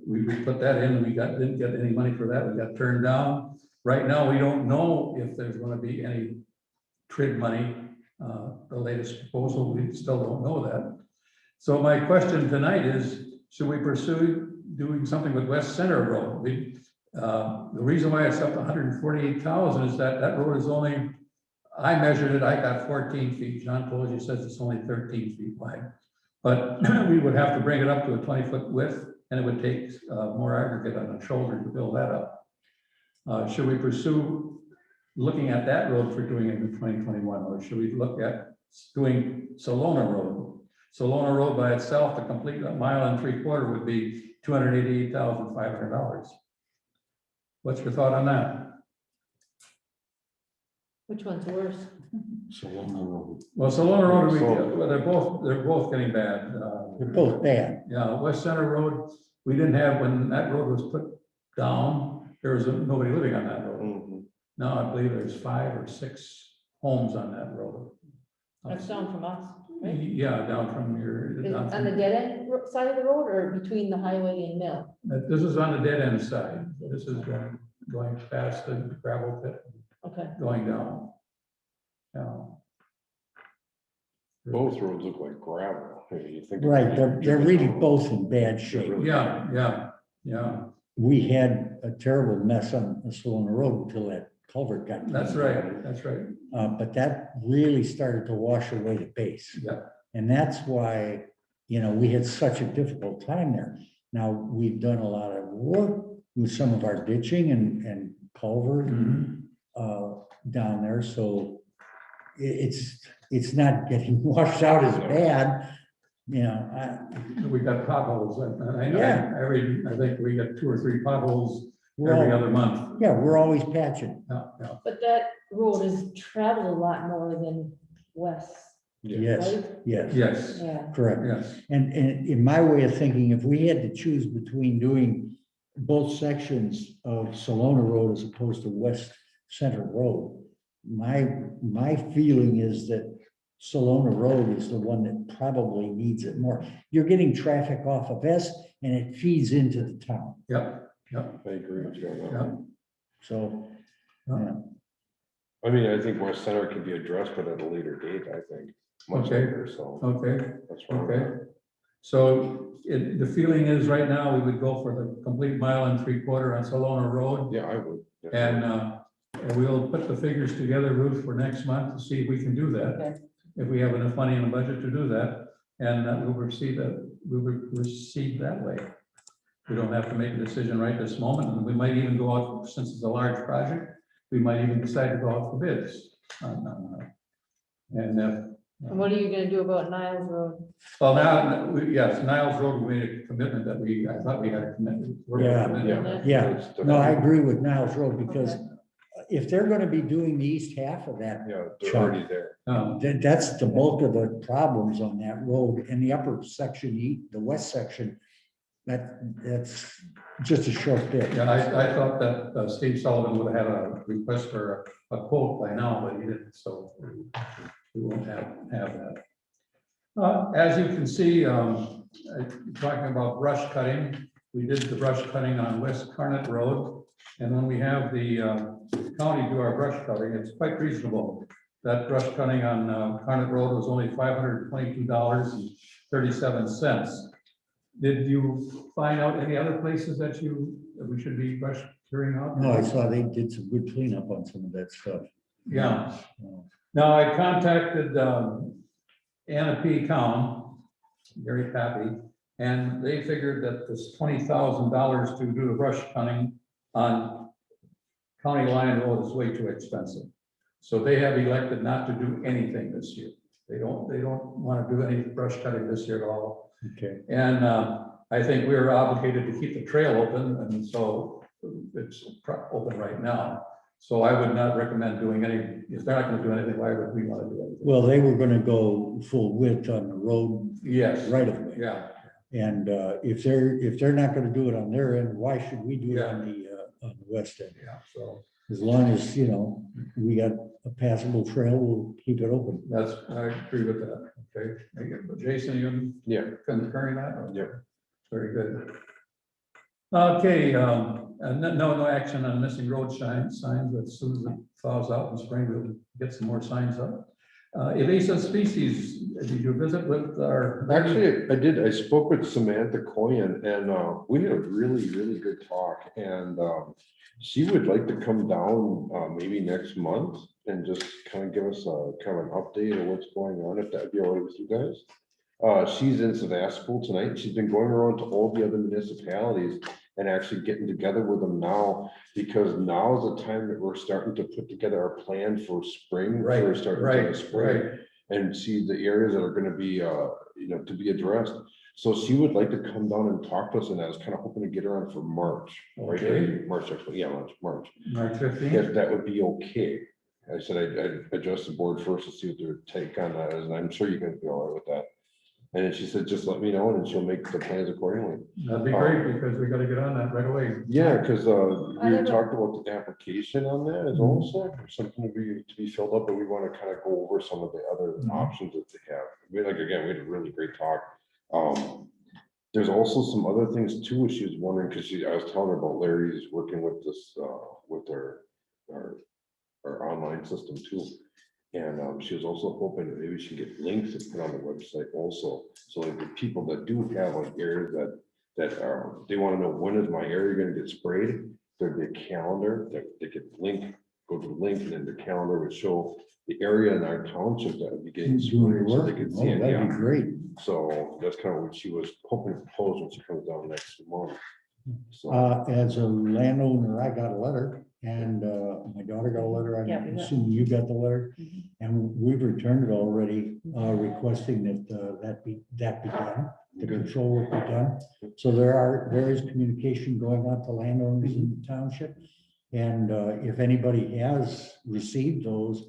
we put that in and we didn't get any money for that. We got turned down. Right now, we don't know if there's going to be any TRID money. The latest proposal, we still don't know that. So my question tonight is, should we pursue doing something with West Center Road? The reason why it's up to 148,000 is that road is only, I measured it, I got 14 feet. John Polosi says it's only 13 feet wide. But we would have to bring it up to a 20-foot width, and it would take more aggregate on the shoulder to build that up. Should we pursue looking at that road for doing it in 2021, or should we look at doing Salona Road? Salona Road by itself, the complete 1.75 miles would be $288,500. What's your thought on that? Which one's worse? Salona Road. Well, Salona Road, well, they're both getting bad. They're both bad. Yeah, West Center Road, we didn't have, when that road was put down, there was nobody living on that road. Mhm. Now I believe there's 5 or 6 homes on that road. That's down from us, right? Yeah, down from your. Is it down on from- the dead end side of the road or between the highway and mill? This is on the dead end side. This is going past the gravel pit, Okay. going down. Yeah. Both roads look like gravel. You think. Right, they're really both in bad shape. Yeah. We had a terrible mess on the Salona Road until that culvert got. That's right. But that really started to wash away the base. Yeah. And that's why, we had such a difficult time there. Now, we've done a lot of work with some of our ditching and culvert Mhm. down there, so it's not getting washed out as bad, We got potholes. Yeah. I think we got 2 or 3 potholes we're every all- other month. yeah, we're always patching. Yeah. But that road is traveled a lot more than west, Yes, right? yes, Yes, Yeah. correct. yes. And in my way of thinking, if we had to choose between doing both sections of Salona Road as opposed to West Center Road, my feeling is that Salona Road is the one that probably needs it more. You're getting traffic off of S and it feeds into the town. Yep. I agree with you on that. Yeah. So, I mean, I think West Center can be addressed, but at a later date, I think. Much Okay. later, so Okay. that's fine. Okay. So the feeling is right now we would go for the complete 1.75 miles on Salona Road. Yeah, I would. And we'll put the figures together, Ruth, for next month to see if we can do that. Okay. If we have enough money in the budget to do that, and we'll proceed that way. We don't have to make a decision right this moment, and we might even go out, since it's a large project, we might even decide to go out for bids. And And what are you gonna do about Niles Road? well, yes, Niles Road, we made a commitment that I thought we had a commitment. Yeah. yeah, It's no, I definitely- agree with Niles Road because Okay. if they're gonna be doing the east half of that, Yeah, they're Chuck. already there. that's the bulk of the problems on that road. And the upper section, the west section, that's just a short bit. Yeah, I thought that Steve Sullivan would have had a request for a quote by now, but he didn't, so we won't have that. As you can see, talking about brush cutting, we did the brush cutting on West Carnet Road. And when we have the county do our brush cutting, it's quite reasonable. That brush cutting on Carnet Road was only $522.37. Did you find out any other places that we should be brush clearing out? No, I saw they did some good cleanup on some of that stuff. Yeah. Uh, Now, I contacted Anna P. Cowan, Gary Pappy, and they figured that this $20,000 to do the brush cutting on County Line Road is way too expensive. So they have elected not to do anything this year. They don't want to do any brush cutting this year at all. Okay, And I think we are obligated to keep the trail open, and so it's open right now. So I would not recommend doing any, if they're not gonna do anything, why would we want to do anything? well, they were gonna go full width on the road Yes, right of way. yeah, And if they're not gonna do it on their end, why should we do it on the west end? yeah, so As long as, you know, we got a passable trail, we'll keep it open. that's, I agree with that, okay. But Jason, you Yeah. concurring that? Yeah. Very good. Okay, and no action on missing road signs, but as soon as it thaws out in spring, we'll get some more signs up. Invasive species, did you visit with our? Actually, I did. I spoke with Samantha Coyan and we had a really, really good talk. And she would like to come down maybe next month and just kind of give us a kind of an update of what's going on, if that'd be all right with you guys. She's in Sevastopol tonight. She's been going around to all the other municipalities and actually getting together with them now, because now is the time that we're starting to put together our plan for spring. Right, We're starting right, to spring and see the areas that are gonna be, you know, to be addressed. So she would like to come down and talk to us, and I was kind of hoping to get her on for March, right? Okay. March, actually, yeah, March. March 15th. If that would be okay. I said I'd address the board first to see what their take on that is, and I'm sure you can be all right with that. And then she said, just let me know and she'll make the plans accordingly. That'd be great, because we gotta get on that right away. Yeah, because I we have a- talked about the application on that as also something to be filled up, but we want to kind of go over some of the other options that they have. We like, again, we had a really great talk. There's also some other things too, she was wondering, because I was telling her about Larry's working with this, with our online system too. And she was also hoping that maybe we should get links to put on the website also. So like the people that do have like areas that are, they want to know, when is my area going to get sprayed? There'd be a calendar that they could go to the link, and then the calendar would show the area in our township that would be getting Who's doing the sprayed, so they work? could Oh, see it. that'd be Yeah. great. So that's kind of what she was hoping to propose when she comes down next month. So, As a landowner, I got a letter, and my daughter got a letter. Yeah, we I'm got- assuming you got the letter. Mhm. And we've returned it already, requesting that be done, the control work be done. So there is communication going on to landowners in the township. And if anybody has received those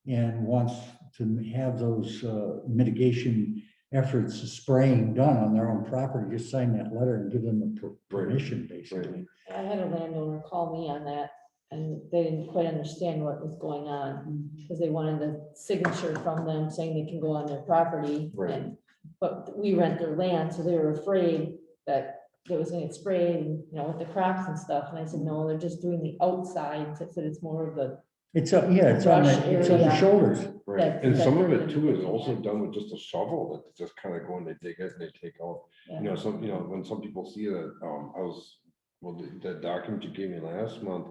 and wants to have those mitigation efforts, spraying done on their own property, just sign that letter and give them the permission, basically. I had a landowner call me on that, and they didn't quite understand what was going on, because they wanted a signature from them saying they can go on their property. Right. And but we rent their land, so they were afraid that it was gonna get sprayed, and, you know, with the crops and stuff, and I said, no, they're just doing the outside, so I said it's more of the, It's on the area. shoulders. right, That- and some of that- it too is also done with just a shovel, that just kind of go and they dig it and they take out. yeah. You know, when some people see that, the document you gave me last month,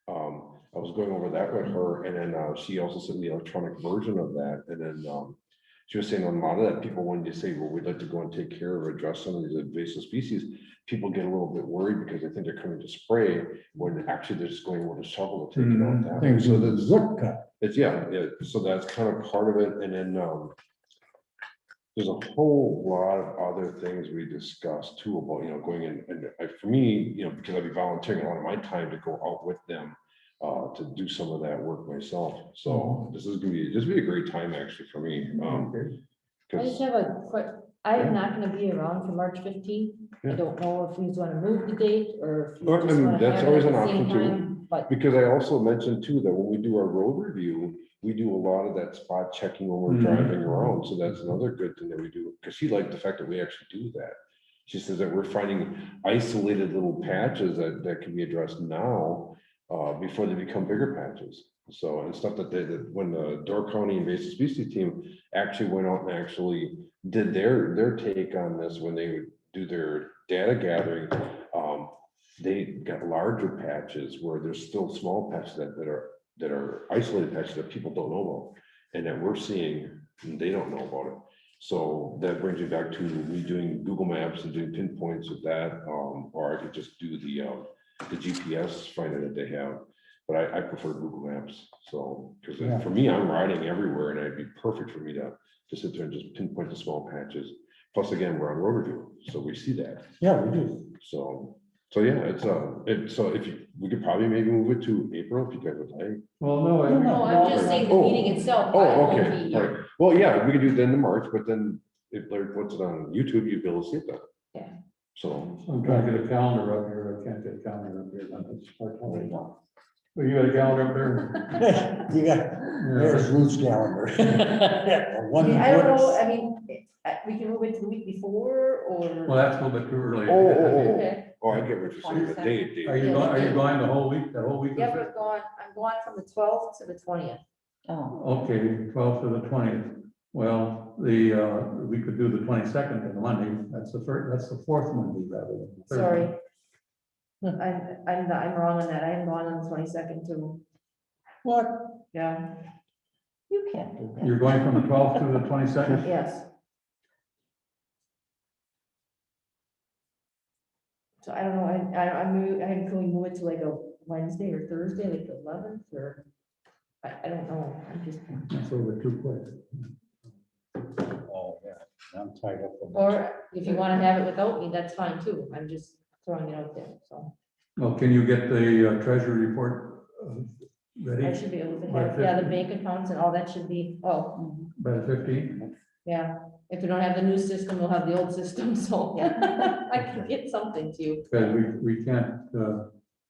I was going over that with her, and then she also sent me the electronic version of that, and then she was saying a lot of that, people, when you say, well, we'd like to go and take care of, address some of these invasive species, people get a little bit worried because they think they're coming to spray, when actually they're just going with a shovel to take it out that way. Things So with that's, wood cut. it's, yeah, so that's kind of part of it, and then, there's a whole lot of other things we discussed too about, you know, going in, and for me, you know, because I'd be volunteering a lot of my time to go out with them to do some of that work myself. So this is be a great time actually for me. I just 'Cause- have a quick, I am not gonna be around for March 15th. I Yeah. don't know if we want to move the date, or if you Well, I just mean, want to that's have it always at an the same option, too. time, but Because I also mentioned too, that when we do our road review, we do a lot of that spot checking when we're driving around, so that's another good thing that we do, because she liked the fact that we actually do that. She says that we're finding isolated little patches that can be addressed now, before they become bigger patches. So, and stuff that when the Door County Invasive Species Team actually went out and actually did their take on this, when they do their data gathering, they got larger patches where there's still small patches that are isolated patches that people don't know about. And that we're seeing, and they don't know about it. So that brings me back to me doing Google Maps and doing pinpoints with that, or I could just do the GPS finder that they have. But I prefer Google Maps, so, because Yeah. for me, I'm riding everywhere and it'd be perfect for me to sit there and just pinpoint the small patches. Plus, again, we're on road review, so we see that. Yeah, we do. So yeah, so if you, we could probably maybe move it to April if you guys would like. Well, no, No, I'm just saying the Oh. meeting itself. I Oh, won't okay, be all here. right. Well, yeah, we could do it then in March, but then if Larry puts it on YouTube, you'd be able to see it then. Yeah. So, I'm trying to get a calendar up here. I can't get a calendar up here. There you go. Well, you got a calendar up there? You got, there's Ruth's calendar. One I don't know, works. I mean, we can move it to the week before, Well, or, that's a little bit too early. okay. oh, I get what you're saying, the date. Are you going the whole week, Yeah, we're going, I'm going from the 12th to the 20th. Oh, Okay, 12th to the 20th. Well, we could do the 22nd on Monday. That's the fourth Monday rather than the third. Sorry. I'm wrong on that. I'm going on the 22nd too. What? Yeah, you can't do that. You're going from the 12th to the 22nd? yes. So I don't know, can we move it to like a Wednesday or Thursday, like the 11th, or? I don't know, I'm just, That's a little bit too quick. Oh, yeah, I'm tied up. on that. or if you want to have it without me, that's fine too. I'm just throwing it out there, so. Well, can you get the treasury report I ready should be able to By have, yeah, the 15. bank accounts and all that should be, oh, by the 15th? yeah. If we don't have the new system, we'll have the old system, so I can get something to you. Because we can't,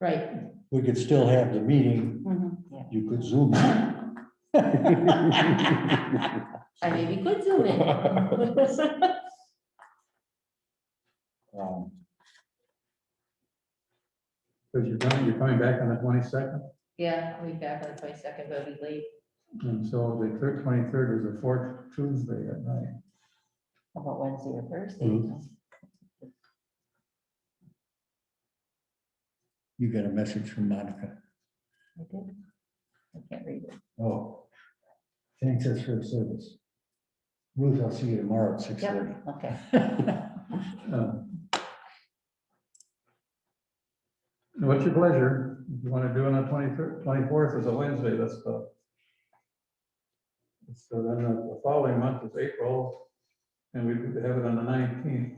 Right, We could still have the meeting. Mhm, yeah. You could Zoom. it. I maybe could zoom in. Um, because you're coming back on the 22nd, Yeah, I'll be back on the 22nd, but I'll be late. and so the 23rd is the fourth Tuesday at night. How about Wednesday or Thursday? Mhm. You got a message from Monica. I did. I can't read it. Oh, thanks us for the service. Ruth, I'll see you tomorrow at 6:30. Okay. What's your pleasure? If you want to do it on the 23rd, 24th is a Wednesday, that's the. So then the following month is April, and we could have it on the 19th.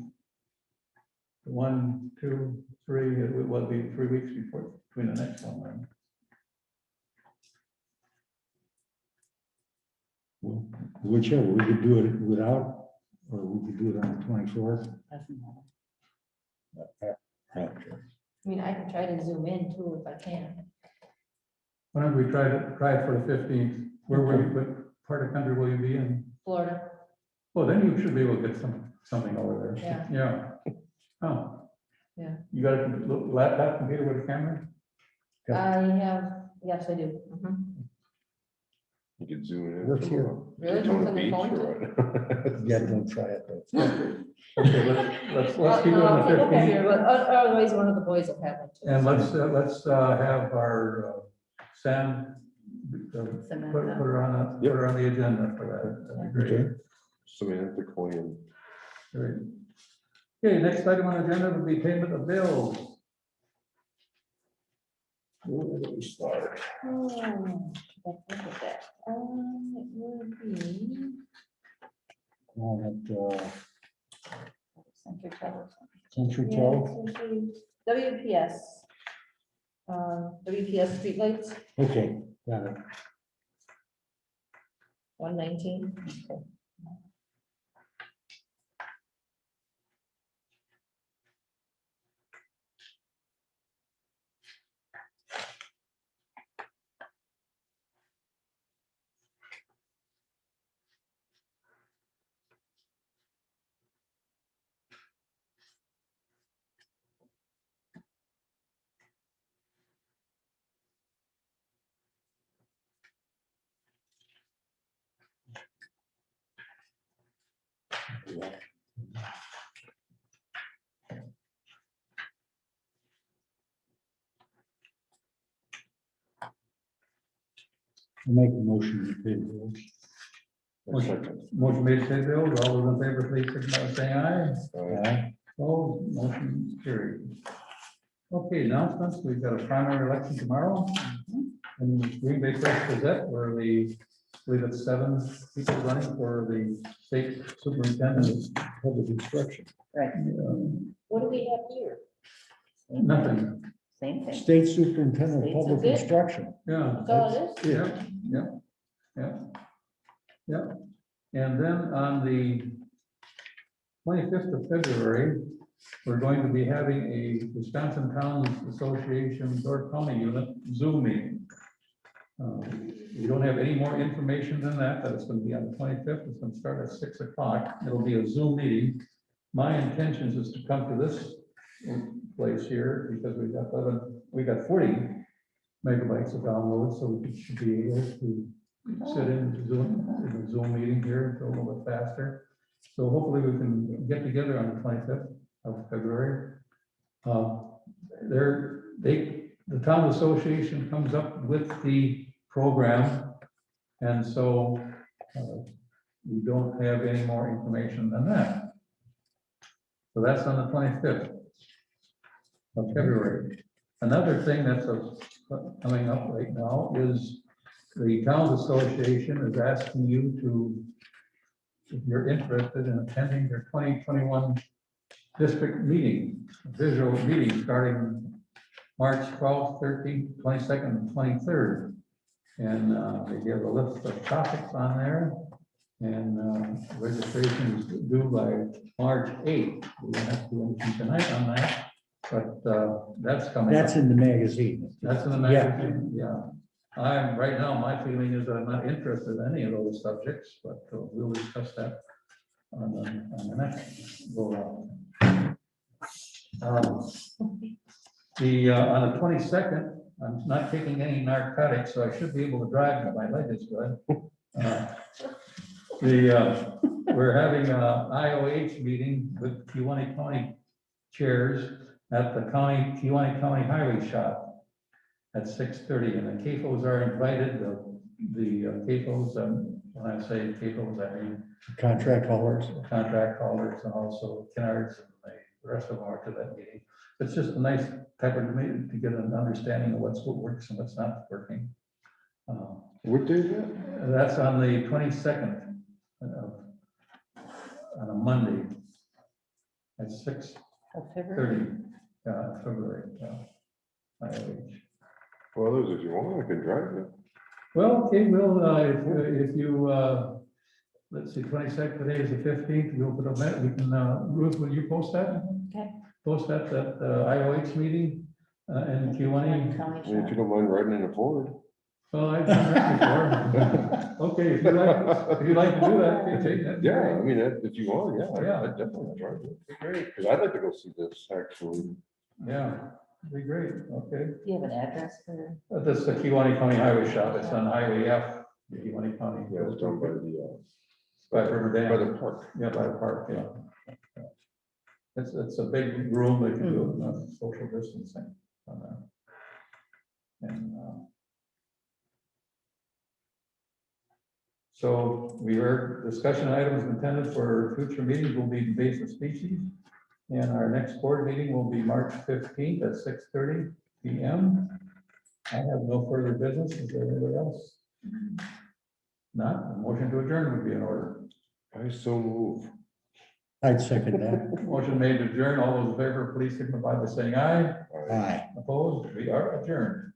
1, 2, 3, it will be 3 weeks between the next one. Then. Whichever, we could do it without, or we could do it on the 24th. Doesn't matter. Okay. I mean, I can try to zoom in too if I can. Why don't we try it for the 15th? Where will you, what part of country will you be in? Florida, Well, then you should be able to get something over there. yeah, Yeah. Oh. Yeah. You got a laptop computer with a camera? I have, yes, I do. Mhm. You could zoom in. Works from, here. Really? Daytona From the Beach phone or what? Yeah, don't try it though. Okay, let's keep it on the I'll look at 15th. here, but otherwise, one of the boys will have it too. And let's have our Sam, put Samantha. her on the agenda for that. That'd be great. Okay. Samantha Coin. Great. Okay, next item on the agenda would be payment of bills. Where do we start? Oh, let's look at that. It would be, On at Century Towers. Century yeah, Tel? it's usually WPS. WPS streetlights, Okay, got it. 119. Make a motion to pay the bills. Motion made, to pay bills. All those in favor, please signify by saying aye. Aye. Opposed, motion carried. Okay, announcements. We've got a primary election tomorrow. In Green Bay Press Gazette, where I believe it's 7 people running for the state superintendent of public instruction. Right, What do we have here? Nothing. same thing. State Superintendent of State's Public okay. Instruction. Yeah. That's all it is? Yeah. And then on the 25th of February, we're going to be having a Wisconsin Towns Association Door County Unit Zoom meeting. We don't have any more information than that, but it's going to be on the 25th. It's going to start at 6 o'clock. It'll be a Zoom meeting. My intention is to come to this place here because we got 40 megabytes of download, so we should be able to sit in the Zoom meeting here a little bit faster. So hopefully we can get together on the 25th of February. The town association comes up with the program, and so we don't have any more information than that. So that's on the 25th of February. Another thing that's coming up right now is the Towns Association is asking you to, if you're interested in attending their 2021 district meeting, visual meeting starting March 12th, 13th, 22nd, and 23rd. And they have a list of topics on there. And registration is due by March 8th. We don't have to do anything tonight on that, but that's coming. That's in the magazine. That's in the magazine, yeah. Right now, my feeling is that I'm not interested in any of those subjects, but we'll discuss that on the next go round. On the 22nd, I'm not taking any narcotics, so I should be able to drive, but my leg is good. We're having a IOH meeting with Kewanee County chairs at the Kewanee County Highway Shop at 6:30, and the CAFOs are invited. The CAFOs, when I say CAFOs, I mean Contract haulers. contract haulers and also Kennards and the rest of them are to that meeting. It's just a nice type of meeting to get an understanding of what works and what's not working. What day is that? That's on the 22nd, on a Monday at 6:30, Of February. February. IOH. Well, others, if you want, I can drive it. Well, okay, if you, let's see, 22nd, today is the 15th, we'll put up that, we can, Ruth, will you post that? Okay. Post that at the IOH meeting in Kewanee. County I mean, if you shop. don't mind riding in a Ford. Well, I've done that before. Okay, if you'd like to do that, okay, that'd be Yeah, I great. mean, if you want, yeah, Yeah. I'd definitely drive it. It'd be great, because I'd like to go see this, actually. Yeah, it'd be great, okay. Do you have an address for? This is the Kewanee County Highway Shop, it's on Highway F, Kewanee County. Yeah, it's down by the, By River by Dam, the park. yeah, by the park, yeah. It's a big room, they can do social distancing on that. And so we heard discussion items intended for future meetings will be invasive species. And our next board meeting will be March 15th at 6:30 p.m. I have no further business. Is there anybody else? Not, a motion to adjourn would be in order. I so move. I'd second that. Motion made to adjourn. All those in favor, please signify by saying aye. Aye. Opposed? We are adjourned.